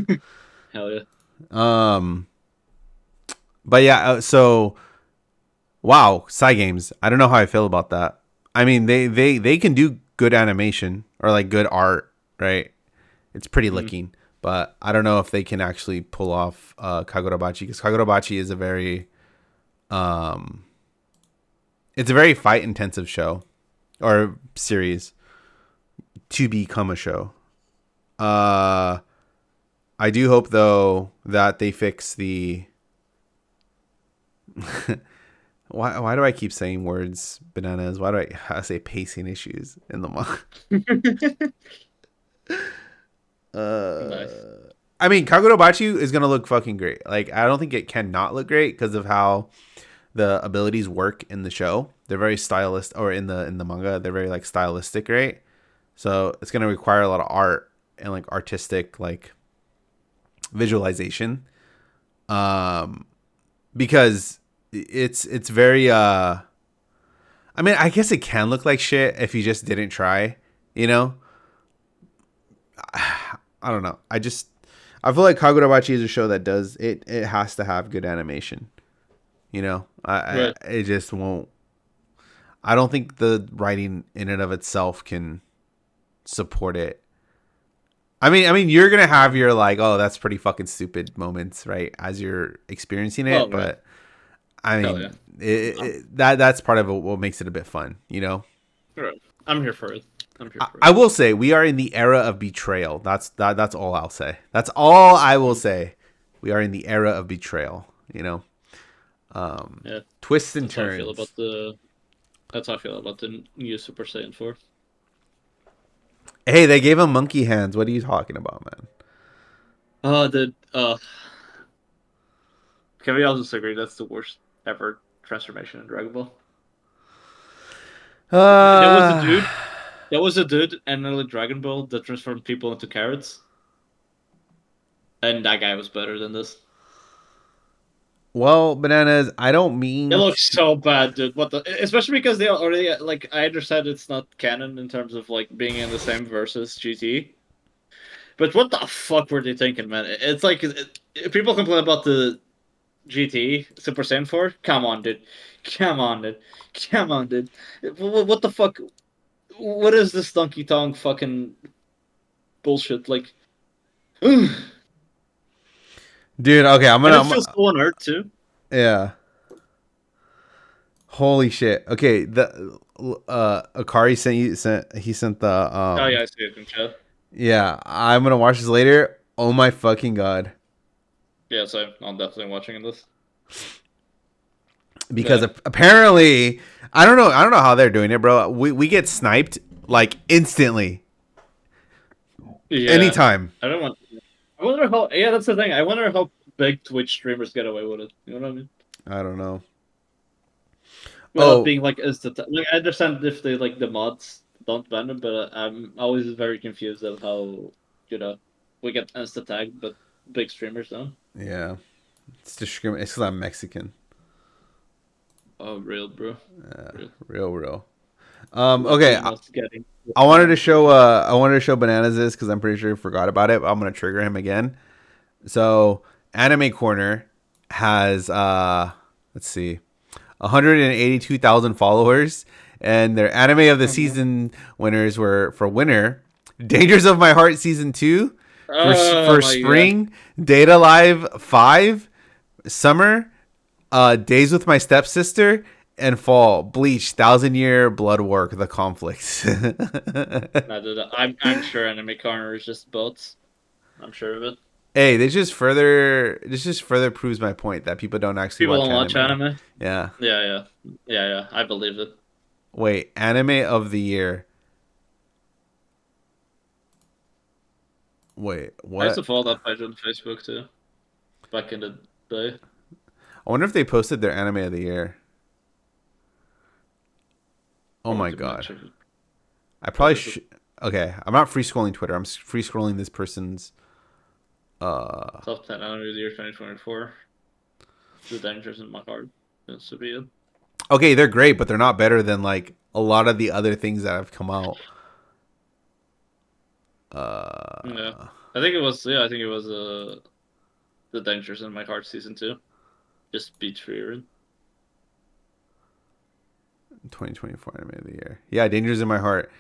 [SPEAKER 1] Hell yeah.
[SPEAKER 2] Um, but yeah, so wow, Cygames. I don't know how I feel about that. I mean, they can do good animation or like good art, right? It's pretty
[SPEAKER 1] Mm.
[SPEAKER 2] looking, but I don't know if they can actually pull off Kagurabachi, because Kagurabachi is a very um, it's a very fight intensive show or series to become a show. Uh, I do hope though that they fix the why do I keep saying words bananas? Why do I say pacing issues in the manga?
[SPEAKER 1] Nice.
[SPEAKER 2] I mean, Kagurabachi is gonna look fucking great. Like, I don't think it cannot look great because of how the abilities work in the show. They're very stylist, or in the manga, they're very like stylistic, right? So it's gonna require a lot of art and like artistic like visualization. Um, because it's very I mean, I guess it can look like shit if you just didn't try. You know, I don't know. I feel like Kagurabachi is a show that does it. It has to have good animation. You know,
[SPEAKER 1] Right.
[SPEAKER 2] it just won't. I don't think the writing in and of itself can support it. I mean, you're gonna have your like, oh, that's pretty fucking stupid moments, right, as you're experiencing it.
[SPEAKER 1] Oh, right.
[SPEAKER 2] But I
[SPEAKER 1] Hell yeah.
[SPEAKER 2] mean, that's part of what makes it a bit fun, you know.
[SPEAKER 1] Right. I'm here for it. I'm here for
[SPEAKER 2] I
[SPEAKER 1] it.
[SPEAKER 2] will say we are in the era of betrayal. That's all I'll say. That's all I will say. We are in the era of betrayal. You know,
[SPEAKER 1] Yeah.
[SPEAKER 2] twists and
[SPEAKER 1] That's how I feel about
[SPEAKER 2] turns.
[SPEAKER 1] the. That's how I feel about the new Super Saiyan 4.
[SPEAKER 2] Hey, they gave him monkey hands. What are you talking about, man?
[SPEAKER 1] The Can we all just agree that's the worst ever transformation in Dragon Ball? There was a
[SPEAKER 2] Uh,
[SPEAKER 1] dude. There was a dude in early Dragon Ball that transformed people into carrots, and that guy was better than this.
[SPEAKER 2] well, bananas. I don't
[SPEAKER 1] It
[SPEAKER 2] mean.
[SPEAKER 1] looks so bad, dude. What the? Especially because they already like. I understand it's not canon in terms of like being in the same versus GT. But what the fuck were they thinking, man? It's like people complain about the GT Super Saiyan 4. Come on, dude. Come on, dude. Come on, dude. What the fuck? What is this Donkey Kong fucking bullshit? Like, and
[SPEAKER 2] Dude, okay,
[SPEAKER 1] it feels so on Earth too.
[SPEAKER 2] yeah. Holy shit. Okay, the Akari sent the
[SPEAKER 1] Oh yeah, I see it in chat.
[SPEAKER 2] yeah, I'm gonna watch this later. Oh my fucking god.
[SPEAKER 1] Yeah, so I'm definitely watching this.
[SPEAKER 2] Because
[SPEAKER 1] Yeah,
[SPEAKER 2] apparently I don't know how they're doing it, bro. We get sniped like instantly.
[SPEAKER 1] yeah.
[SPEAKER 2] Anytime.
[SPEAKER 1] I don't want. I wonder how. Yeah, that's the thing. I wonder how big Twitch streamers get away with it. You know what I mean?
[SPEAKER 2] I don't know.
[SPEAKER 1] Without
[SPEAKER 2] Oh,
[SPEAKER 1] being like like I understand if they like the mods don't ban them, but I'm always very confused of how you know we get insta tagged, but big streamers don't.
[SPEAKER 2] yeah. It's discriminate. It's cuz I'm Mexican.
[SPEAKER 1] Oh, real, bro. Real.
[SPEAKER 2] Real. Okay,
[SPEAKER 1] Latinos getting
[SPEAKER 2] I wanted to show bananas this cuz I'm pretty sure he forgot about it, but I'm going to trigger him again. So, Anime Corner has let's see. 182,000 followers, and their anime of the season winners were for winter, Dangers of My Heart season 2,
[SPEAKER 1] Oh
[SPEAKER 2] for
[SPEAKER 1] my god.
[SPEAKER 2] spring, Data Live 5, summer, Days with My Stepsister, and fall, Bleach, Thousand Year Blood Work, The Conflict.
[SPEAKER 1] No, dude, I'm sure Anime Corner is just bots. I'm sure of it.
[SPEAKER 2] Hey, this just further proves my point that people don't actually
[SPEAKER 1] People
[SPEAKER 2] watch
[SPEAKER 1] don't watch
[SPEAKER 2] anime.
[SPEAKER 1] anime.
[SPEAKER 2] Yeah.
[SPEAKER 1] Yeah. I believe it.
[SPEAKER 2] Wait, anime of the year. Wait,
[SPEAKER 1] I used to
[SPEAKER 2] what?
[SPEAKER 1] follow that page on Facebook too, back in the day.
[SPEAKER 2] I wonder if they posted their anime of the year. Oh my
[SPEAKER 1] Probably might
[SPEAKER 2] god.
[SPEAKER 1] check it.
[SPEAKER 2] I
[SPEAKER 1] What
[SPEAKER 2] probably
[SPEAKER 1] is it?
[SPEAKER 2] should. Okay, I'm not free scrolling Twitter. I'm free scrolling this person's.
[SPEAKER 1] Top 10 anime of the year 2024. The Dangers in My Heart. That should be it.
[SPEAKER 2] Okay, they're great, but they're not better than like a lot of the other things that have come out.
[SPEAKER 1] Yeah.
[SPEAKER 2] Uh,
[SPEAKER 1] I think it was The Dangers in My Heart season 2. Just beat Freerin.
[SPEAKER 2] 2024 anime of the year. Yeah, Dangers in My Heart.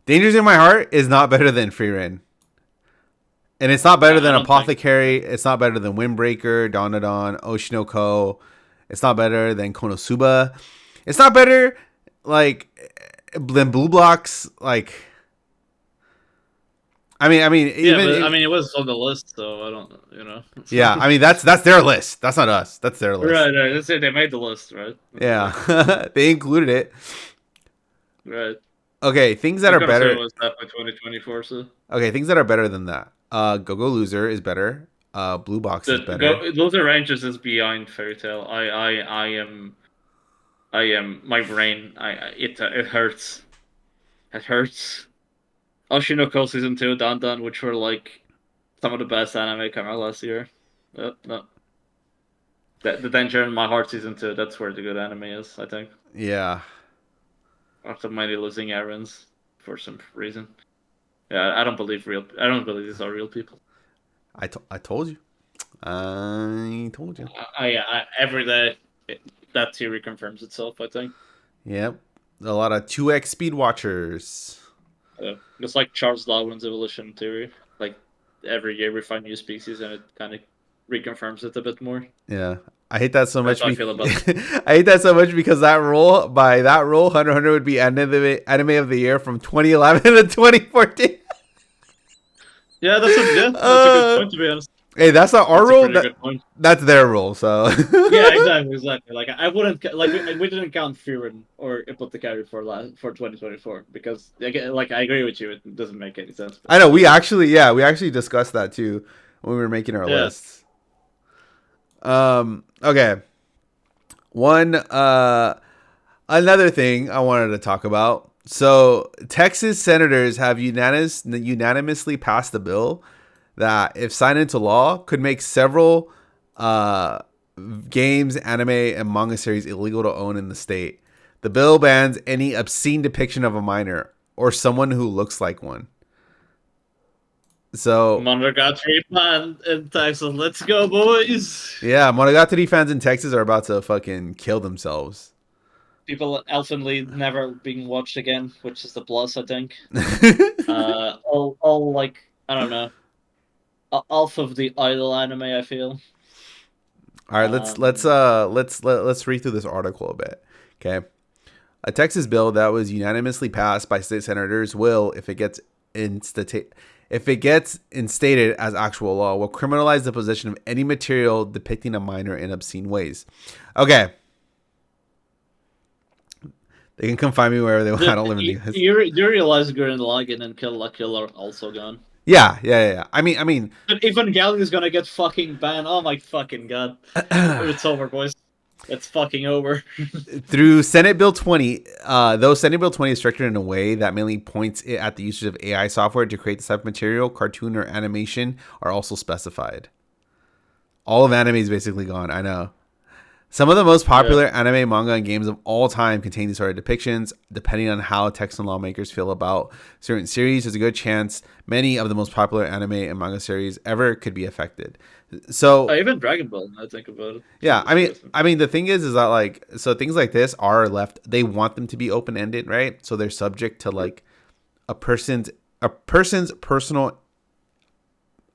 [SPEAKER 2] Dangers in My Heart is not better than Free Ren. And it's not better
[SPEAKER 1] I
[SPEAKER 2] than
[SPEAKER 1] don't think.
[SPEAKER 2] Apothecary. It's not better than Windbreaker, Donadon, Oshinoko. It's not better than Konosuba. It's not better like than Blue Blocks. Like
[SPEAKER 1] Yeah,
[SPEAKER 2] even
[SPEAKER 1] but I mean, it was on the list, so I don't,
[SPEAKER 2] yeah. I mean that's their list. That's not us. That's their list.
[SPEAKER 1] right. That's it. They made the list, right? That's the thing.
[SPEAKER 2] Yeah, they included it.
[SPEAKER 1] Right.
[SPEAKER 2] Okay, things that
[SPEAKER 1] I'm
[SPEAKER 2] are
[SPEAKER 1] gonna say it
[SPEAKER 2] better.
[SPEAKER 1] was that by 2024, so.
[SPEAKER 2] Okay, things that are better than that. Go Go Loser is better. Blue Box is better.
[SPEAKER 1] Those arranges is beyond Fairy Tail. I am. My brain. It hurts. It hurts. Oshinoko season 2, Dan, which were like some of the best anime come out last year. No. The Danger in My Heart season 2. That's where the good anime is. I think.
[SPEAKER 2] Yeah.
[SPEAKER 1] after many losing errands for some reason. Yeah, I don't believe real. I don't believe these are real people.
[SPEAKER 2] I told you. I told you.
[SPEAKER 1] Every day that theory confirms itself. I think.
[SPEAKER 2] Yep. A lot of 2x speed watchers.
[SPEAKER 1] It's like Charles Darwin's evolution theory. Like every year we find new species, and it kind of reconfirms it a bit more.
[SPEAKER 2] Yeah. I hate that so
[SPEAKER 1] That's
[SPEAKER 2] much.
[SPEAKER 1] how I feel about it.
[SPEAKER 2] I hate that so much because by that rule, Hunter x Hunter would be anime of the year from 2011 to 2014.
[SPEAKER 1] Yeah, that's a good point to be honest.
[SPEAKER 2] Hey, that's not our
[SPEAKER 1] That's a
[SPEAKER 2] rule.
[SPEAKER 1] pretty good point.
[SPEAKER 2] That's their rule. So
[SPEAKER 1] Yeah, exactly. Like I wouldn't like we didn't count Furin or Apothecary for 2024 because again, like I agree with you, it doesn't make any sense.
[SPEAKER 2] I know we actually discussed that too when we were making our lists. Okay. One another thing I wanted to talk about. So Texas senators have unanimously passed a bill that, if signed into law, could make several games, anime, and manga series illegal to own in the state. The bill bans any obscene depiction of a minor or someone who looks like one. So
[SPEAKER 1] Monogatari fan in Texas, let's go, boys!
[SPEAKER 2] Yeah, Monogatari fans in Texas are about to fucking kill themselves.
[SPEAKER 1] People Elfenly never being watched again, which is the plus, I think. All like I don't know, half of the idol anime. I feel.
[SPEAKER 2] All right, let's read through this article a bit. Okay, a Texas bill that was unanimously passed by state senators will, if it gets instated as actual law, will criminalize the possession of any material depicting a minor in obscene ways. Okay. They can come find me wherever they want. I don't live in the US.
[SPEAKER 1] You realize Gurren Lagann and Kill la Kill are also gone.
[SPEAKER 2] Yeah. I mean,
[SPEAKER 1] but Evangelion is gonna get fucking banned. Oh my fucking god! It's over, boys. It's fucking over.
[SPEAKER 2] Through Senate Bill 20, though Senate Bill 20 is structured in a way that mainly points it at the usage of AI software to create this type of material, cartoon or animation are also specified. All of anime is basically gone. I know. Some of the most popular anime, manga, and games of all time contain these sort of depictions. Depending on how Texan lawmakers feel about certain series, there's a good chance many of the most popular anime and manga series ever could be affected. So
[SPEAKER 1] even Dragon Ball, I think about it.
[SPEAKER 2] Yeah, I mean, the thing is that like, so things like this are left. They want them to be open ended, right? So they're subject to like a person's personal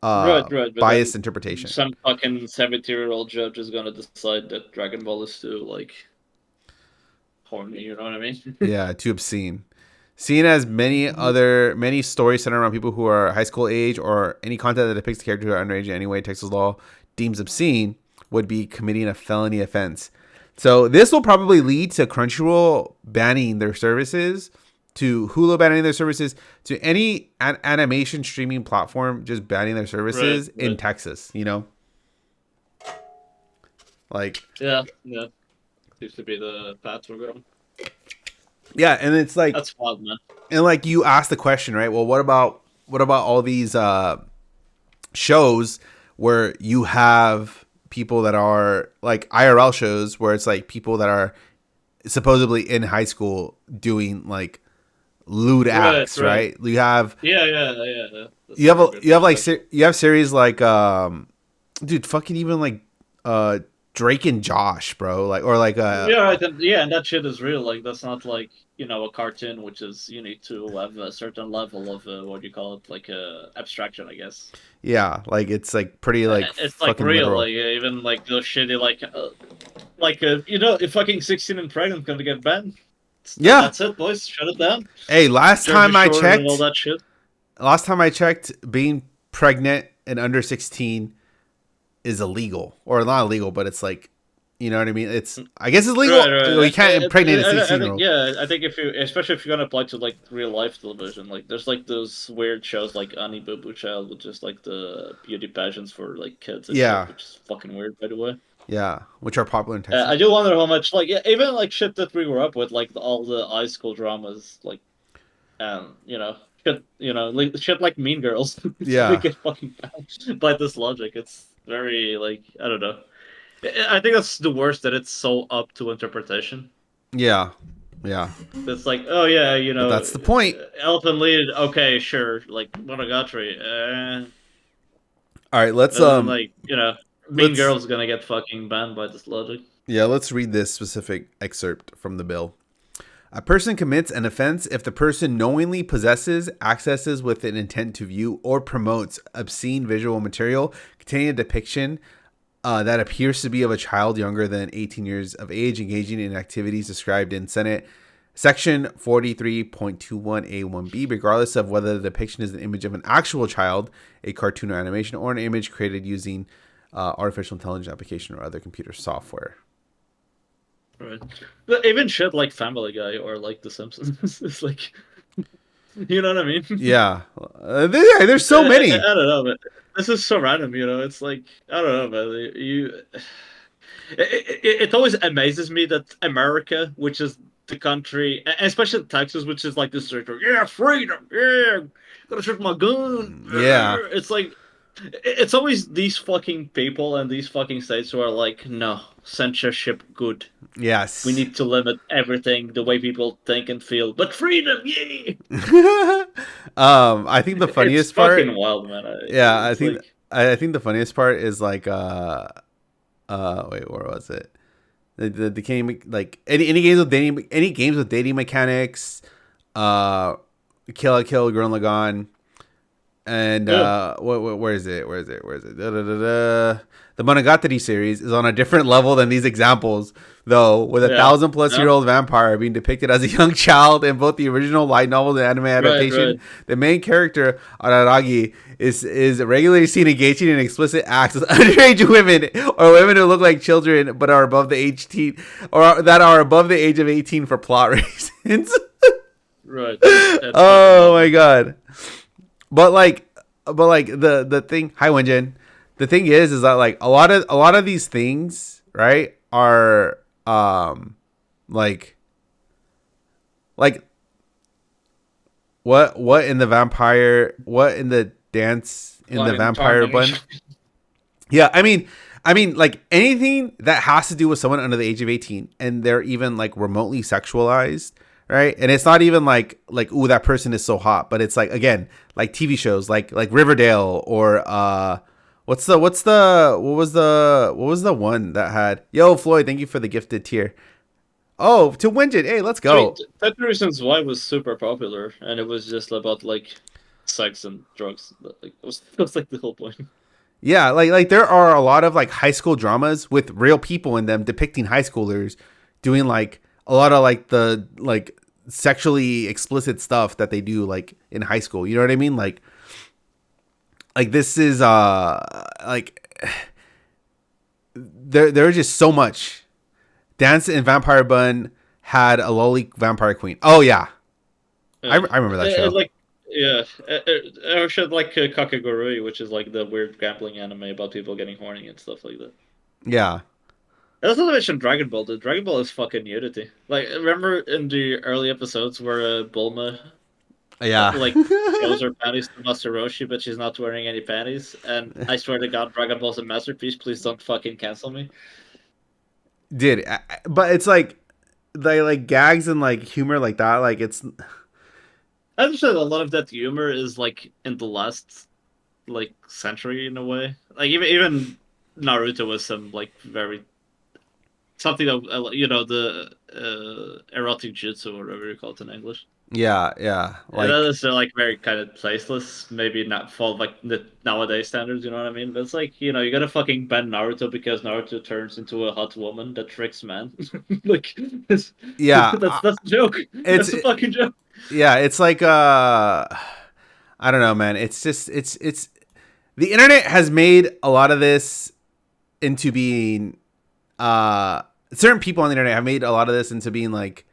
[SPEAKER 1] right.
[SPEAKER 2] biased interpretation.
[SPEAKER 1] Some fucking 70-year-old judge is gonna decide that Dragon Ball is too like horny. You know what I mean?
[SPEAKER 2] Yeah, too obscene. Seen as many stories centered around people who are high school age, or any content that depicts the character who are underage in any way Texas law deems obscene would be committing a felony offense. So this will probably lead to Crunchyroll banning their services, to Hulu banning their services, to any animation streaming platform just banning their services in Texas, you know? Like,
[SPEAKER 1] yeah. Seems to be the path we're going.
[SPEAKER 2] Yeah, and it's like,
[SPEAKER 1] that's wild, man.
[SPEAKER 2] And like, you asked the question, right? Well, what about all these shows where you have people that are like IRL shows where it's like people that are supposedly in high school doing like lewd acts, right? You have you have series like dude, fucking even like Drake and Josh, bro, like, or like
[SPEAKER 1] and that shit is real. Like, that's not like, you know, a cartoon, which is you need to have a certain level of what do you call it, like abstraction, I guess.
[SPEAKER 2] Yeah, like it's like pretty like
[SPEAKER 1] it's like real, literal. Like even like those shitty like you know, if fucking 16 and pregnant gonna get banned.
[SPEAKER 2] Yeah,
[SPEAKER 1] that's it, boys. Shut it down.
[SPEAKER 2] Hey, last time I checked,
[SPEAKER 1] all that shit.
[SPEAKER 2] Last time I checked, being pregnant and under 16 is illegal, or not illegal, but it's like, you know what I mean? It's, I guess it's legal. Right. You can't impregnate a 16-year-old.
[SPEAKER 1] Yeah, I think especially if you're gonna apply to like real life television, like there's like those weird shows like Annie Boo Boo Child, which is like the beauty pageants for like kids. And shit, which is fucking weird, by the way.
[SPEAKER 2] Yeah, which are popular in Texas.
[SPEAKER 1] I do wonder how much, like, even like shit that we grew up with, like all the high school dramas, like, you know, shit like Mean Girls.
[SPEAKER 2] Yeah,
[SPEAKER 1] we get fucking banned by this logic. It's very like, I don't know. I think that's the worst, that it's so up to interpretation.
[SPEAKER 2] Yeah, Yeah.
[SPEAKER 1] It's like, oh yeah,
[SPEAKER 2] But that's the point.
[SPEAKER 1] Elfin lead, okay, sure, like Monogatari,
[SPEAKER 2] All right,
[SPEAKER 1] and then like Mean
[SPEAKER 2] let's
[SPEAKER 1] Girl's gonna get fucking banned by this logic.
[SPEAKER 2] yeah, let's read this specific excerpt from the bill. A person commits an offense if the person knowingly possesses, accesses with an intent to view, or promotes obscene visual material containing a depiction that appears to be of a child younger than 18 years of age engaging in activities described in Senate Section 43.21A1B, regardless of whether the depiction is an image of an actual child, a cartoon or animation, or an image created using artificial intelligence application or other computer software.
[SPEAKER 1] Right. But even shit like Family Guy or like The Simpsons, it's like, you know what I mean?
[SPEAKER 2] Yeah. There's so many.
[SPEAKER 1] I don't know, but this is so random, It's like, I don't know, man. It always amazes me that America, which is the country, especially Texas, which is like this sort of, yeah, freedom, yeah, gotta shoot my gun.
[SPEAKER 2] Yeah.
[SPEAKER 1] It's like, it's always these fucking people and these fucking states who are like, no, censorship good.
[SPEAKER 2] Yes.
[SPEAKER 1] We need to limit everything, the way people think and feel, but freedom, yay!
[SPEAKER 2] I think the funniest
[SPEAKER 1] It's
[SPEAKER 2] part.
[SPEAKER 1] fucking wild, man.
[SPEAKER 2] Yeah,
[SPEAKER 1] Like,
[SPEAKER 2] I think the funniest part is like wait, where was it? The game, like any games with dating mechanics, Kill la Kill, Gurren Lagann, and
[SPEAKER 1] yeah.
[SPEAKER 2] where is it? Da, da, da, da. The Monogatari series is on a different level than these examples, though, with a
[SPEAKER 1] Yeah.
[SPEAKER 2] 1,000-plus-year-old vampire being depicted as a young child in both the original light novel and anime adaptation.
[SPEAKER 1] Right.
[SPEAKER 2] The main character, Araragi, is regularly seen engaging in explicit acts with underage women or women who look like children but are above the age that are above the age of 18 for plot reasons.
[SPEAKER 1] Right.
[SPEAKER 2] Oh my god. But like the thing, hi Wenjin. The thing is that like a lot of these things, right, are like what in the vampire, what in the dance in the vampire bun. Yeah, I mean like anything that has to do with someone under the age of 18 and they're even like remotely sexualized, right? And it's not even like ooh, that person is so hot, but it's like, again, like TV shows like Riverdale or what was the one that had, yo Floyd, thank you for the gifted tier. Oh, to Winget, hey, let's go.
[SPEAKER 1] I mean, 10 Reasons Why was super popular, and it was just about like sex and drugs. Like it was like the whole point.
[SPEAKER 2] Yeah, like there are a lot of like high school dramas with real people in them depicting high schoolers doing like a lot of like the like sexually explicit stuff that they do like in high school. You know what I mean? Like this is like there's just so much. Dance in Vampire Bun had a lowly vampire queen. Oh yeah, I remember that show.
[SPEAKER 1] Like, yeah, or should like Kakegurui, which is like the weird gambling anime about people getting horny and stuff like that.
[SPEAKER 2] Yeah.
[SPEAKER 1] That's not to mention Dragon Ball. Dude. Dragon Ball is fucking nudity. Like, remember in the early episodes where Bulma, like, shows her panties to Master Roshi, but she's not wearing any panties? And I swear to God, Dragon Ball's a masterpiece. Please don't fucking cancel me.
[SPEAKER 2] Dude, but it's like gags and like humor like that. Like it's.
[SPEAKER 1] I understand a lot of that humor is like in the last like century in a way. Like even Naruto was some like very something that the erotic jutsu or whatever you call it in English.
[SPEAKER 2] Yeah.
[SPEAKER 1] Like that is like very kind of tasteless. Maybe not for like the nowadays standards. You know what I mean? But it's like you gotta fucking ban Naruto because Naruto turns into a hot woman that tricks men. Like, that's a joke. That's a fucking joke.
[SPEAKER 2] Yeah, it's like I don't know, man. It's just it's the internet has made a lot of this into being certain people on the internet have made a lot of this into being like,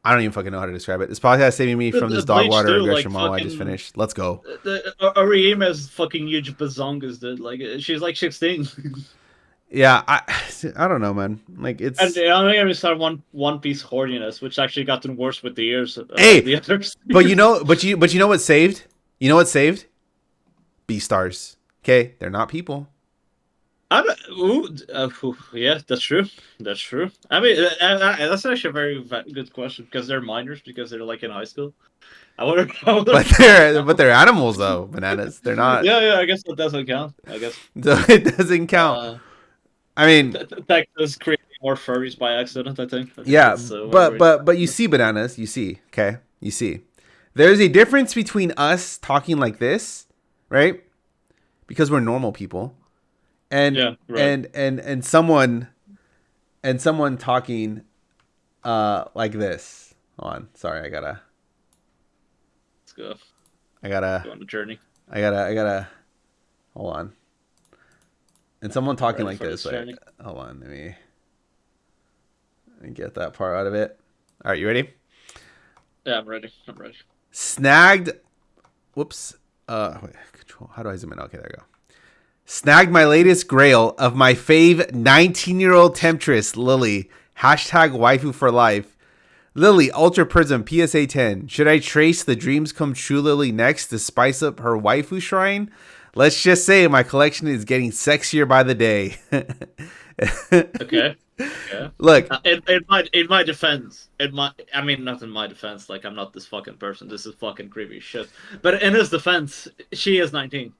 [SPEAKER 2] I don't even fucking know how to describe it. This podcast is saving me from this dog water regression mall I just finished. Let's go.
[SPEAKER 1] Oriema's fucking huge bazongas, dude. Like she's like 16.
[SPEAKER 2] Yeah, I don't know, man. Like it's.
[SPEAKER 1] And I'm gonna start one Piece horniness, which actually gotten worse with the years.
[SPEAKER 2] Hey,
[SPEAKER 1] the others.
[SPEAKER 2] but you know what saved? You know what saved? Beastars. Okay, they're not people.
[SPEAKER 1] Yeah, that's true. That's true. I mean, that's actually a very good question because they're minors because they're like in high school. I wonder. I wonder
[SPEAKER 2] But
[SPEAKER 1] if that
[SPEAKER 2] but
[SPEAKER 1] counts.
[SPEAKER 2] they're animals though, bananas. They're not.
[SPEAKER 1] Yeah, yeah. I guess that doesn't count. I guess.
[SPEAKER 2] So it doesn't count.
[SPEAKER 1] Uh,
[SPEAKER 2] I mean,
[SPEAKER 1] Texas creating more furries by accident. I think. I think
[SPEAKER 2] yeah,
[SPEAKER 1] that's why we're.
[SPEAKER 2] but you see, bananas. You see, okay, you see. There's a difference between us talking like this, right? Because we're normal people, and
[SPEAKER 1] Yeah. Right.
[SPEAKER 2] and someone talking like this. Hold on, sorry,
[SPEAKER 1] Let's go.
[SPEAKER 2] I gotta,
[SPEAKER 1] Go on the journey.
[SPEAKER 2] I gotta. Hold on. And someone
[SPEAKER 1] I'm
[SPEAKER 2] talking
[SPEAKER 1] ready
[SPEAKER 2] like
[SPEAKER 1] for
[SPEAKER 2] this.
[SPEAKER 1] this journey.
[SPEAKER 2] Hold on, let me get that part out of it. All right, you ready?
[SPEAKER 1] Yeah, I'm ready. I'm ready.
[SPEAKER 2] Snagged. Whoops. Wait, control. How do I zoom in? Okay, there we go. Snagged my latest grail of my fave 19-year-old temptress, Lily. Hashtag waifu for life. Lily, Ultra Prism, PSA 10. Should I trace the Dreams Come True Lily next to spice up her waifu shrine? Let's just say my collection is getting sexier by the day.
[SPEAKER 1] Okay. Yeah.
[SPEAKER 2] Look,
[SPEAKER 1] In my defense, I mean, not in my defense. Like, I'm not this fucking person. This is fucking creepy shit. But in his defense, she is 19.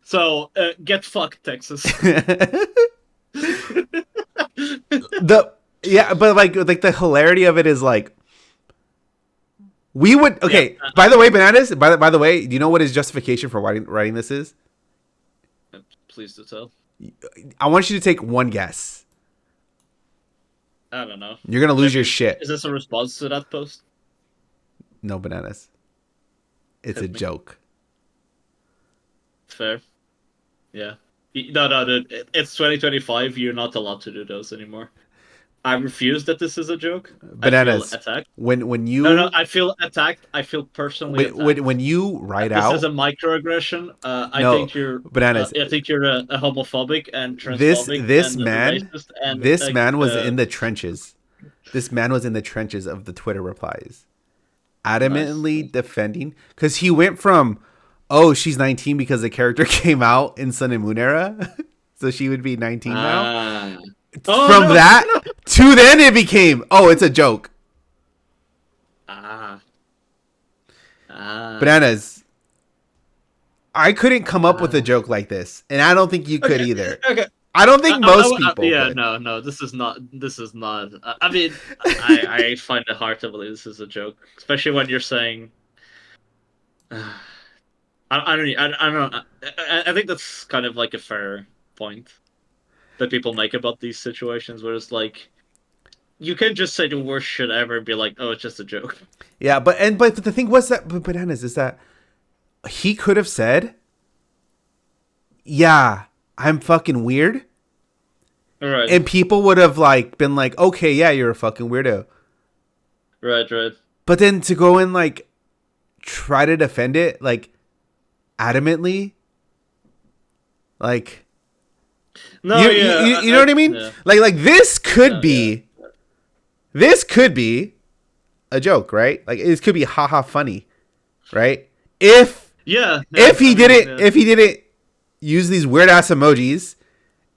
[SPEAKER 1] So get fucked, Texas.
[SPEAKER 2] but like the hilarity of it is like we would okay.
[SPEAKER 1] Yeah,
[SPEAKER 2] by the way, bananas. By the way, do you know what his justification for writing this is?
[SPEAKER 1] please do tell.
[SPEAKER 2] I want you to take one guess.
[SPEAKER 1] I don't know.
[SPEAKER 2] You're gonna lose your shit.
[SPEAKER 1] Is this a response to that post?
[SPEAKER 2] No, bananas. It's a joke.
[SPEAKER 1] Fair. Yeah. No, dude. It's 2025. You're not allowed to do those anymore. I refuse that this is a joke.
[SPEAKER 2] Bananas.
[SPEAKER 1] I feel attacked.
[SPEAKER 2] When you
[SPEAKER 1] No, I feel attacked. I feel personally attacked.
[SPEAKER 2] when you write
[SPEAKER 1] This
[SPEAKER 2] out
[SPEAKER 1] is a microaggression. I
[SPEAKER 2] No,
[SPEAKER 1] think you're
[SPEAKER 2] bananas.
[SPEAKER 1] I think you're a homophobic and transphobic
[SPEAKER 2] this
[SPEAKER 1] and
[SPEAKER 2] man
[SPEAKER 1] racist and
[SPEAKER 2] this man was in the trenches. This man was in the trenches of the Twitter replies, adamantly defending because he went from, oh, she's 19 because the character came out in Sun and Moon era, so she would be 19 now.
[SPEAKER 1] Oh,
[SPEAKER 2] From
[SPEAKER 1] no,
[SPEAKER 2] that
[SPEAKER 1] no.
[SPEAKER 2] to then it became, oh, it's a joke. Bananas. I couldn't come up with a joke like this, and I don't think you could either.
[SPEAKER 1] Okay.
[SPEAKER 2] I don't think most people.
[SPEAKER 1] Yeah,
[SPEAKER 2] could.
[SPEAKER 1] no. This is not. I mean, I find it hard to believe this is a joke, especially when you're saying. I don't know. I think that's kind of like a fair point that people make about these situations, where it's like, you can just say the worst shit ever and be like, "Oh, it's just a joke."
[SPEAKER 2] Yeah, but the thing was that bananas is that he could have said, "Yeah, I'm fucking weird,"
[SPEAKER 1] Right.
[SPEAKER 2] and people would have like been like, "Okay, yeah, you're a fucking weirdo."
[SPEAKER 1] Right.
[SPEAKER 2] But then to go and like try to defend it like adamantly, like.
[SPEAKER 1] No,
[SPEAKER 2] you know what I mean?
[SPEAKER 1] Yeah.
[SPEAKER 2] Like this could be a joke, right? Like this could be haha funny, right? If he didn't use these weird ass emojis,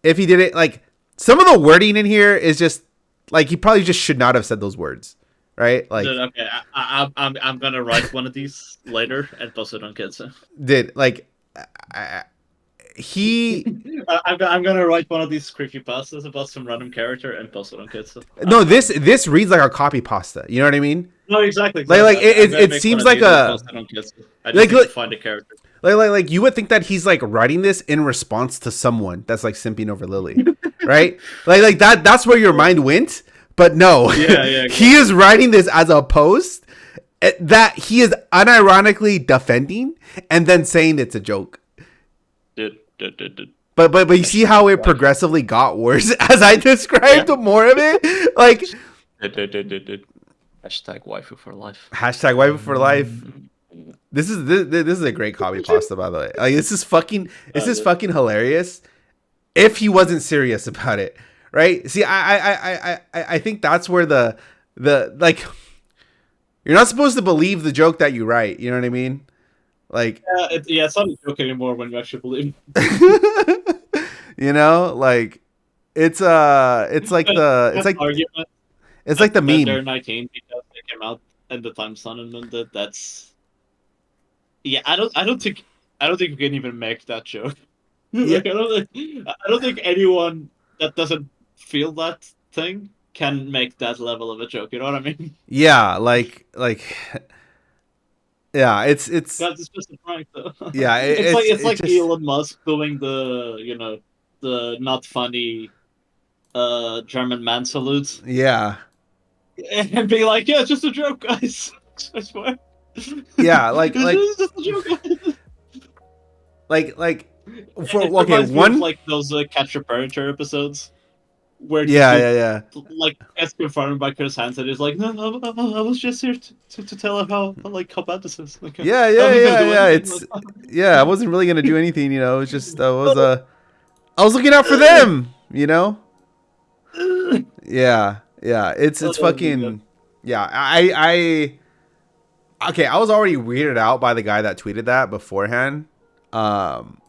[SPEAKER 2] if he didn't like some of the wording in here is just like he probably just should not have said those words, right? Like,
[SPEAKER 1] dude, okay, I'm gonna write one of these later and post it on Kitsu. I'm gonna write one of these creepypastas about some random character and post it on Kitsu.
[SPEAKER 2] No, this reads like a copy pasta. You know what I mean?
[SPEAKER 1] No, exactly.
[SPEAKER 2] Like it seems like a
[SPEAKER 1] I just need to find a character.
[SPEAKER 2] Like you would think that he's like writing this in response to someone that's like simping over Lily, right? like that's where your mind went, but no.
[SPEAKER 1] Yeah.
[SPEAKER 2] He is writing this as a post that he is unironically defending and then saying it's a joke.
[SPEAKER 1] Dude.
[SPEAKER 2] But you see how it progressively got worse as I described more of it? Like
[SPEAKER 1] Hashtag waifu for life.
[SPEAKER 2] Hashtag waifu for life. This is a great copy pasta, by the way. Like this is fucking hilarious. If he wasn't serious about it, right? See, I think that's where the like you're not supposed to believe the joke that you write. You know what I mean? Like
[SPEAKER 1] it's not a joke anymore when you actually believe.
[SPEAKER 2] You know, like it's
[SPEAKER 1] That argument
[SPEAKER 2] it's like the
[SPEAKER 1] that they're
[SPEAKER 2] meme.
[SPEAKER 1] 19 because they came out at the time Son and Moon did. That's yeah. I don't think we can even make that joke.
[SPEAKER 2] Yeah,
[SPEAKER 1] I don't think anyone that doesn't feel that thing can make that level of a joke. You know what I mean?
[SPEAKER 2] yeah, yeah, it's
[SPEAKER 1] That's just a prank, though.
[SPEAKER 2] yeah,
[SPEAKER 1] It's like it's
[SPEAKER 2] it
[SPEAKER 1] like
[SPEAKER 2] just
[SPEAKER 1] Elon Musk doing the not funny German man salutes
[SPEAKER 2] yeah.
[SPEAKER 1] and being like, yeah, it's just a joke, guys. I swear.
[SPEAKER 2] Yeah,
[SPEAKER 1] It's just a joke, guys.
[SPEAKER 2] like for
[SPEAKER 1] It
[SPEAKER 2] okay,
[SPEAKER 1] reminds me of
[SPEAKER 2] one
[SPEAKER 1] like those Catch a Predator episodes where the
[SPEAKER 2] yeah,
[SPEAKER 1] dude
[SPEAKER 2] yeah, yeah.
[SPEAKER 1] like gets confronted by Chris Hansen. He's like, no, I was just here to tell him how bad this is. Like,
[SPEAKER 2] Yeah,
[SPEAKER 1] I
[SPEAKER 2] yeah,
[SPEAKER 1] wasn't gonna
[SPEAKER 2] yeah,
[SPEAKER 1] do
[SPEAKER 2] yeah.
[SPEAKER 1] anything.
[SPEAKER 2] It's yeah, I wasn't really gonna do anything, you know. It was just I was looking out for them, you know? Yeah, yeah. It's
[SPEAKER 1] Oh my god.
[SPEAKER 2] fucking yeah. Okay, I was already weirded out by the guy that tweeted that beforehand. Um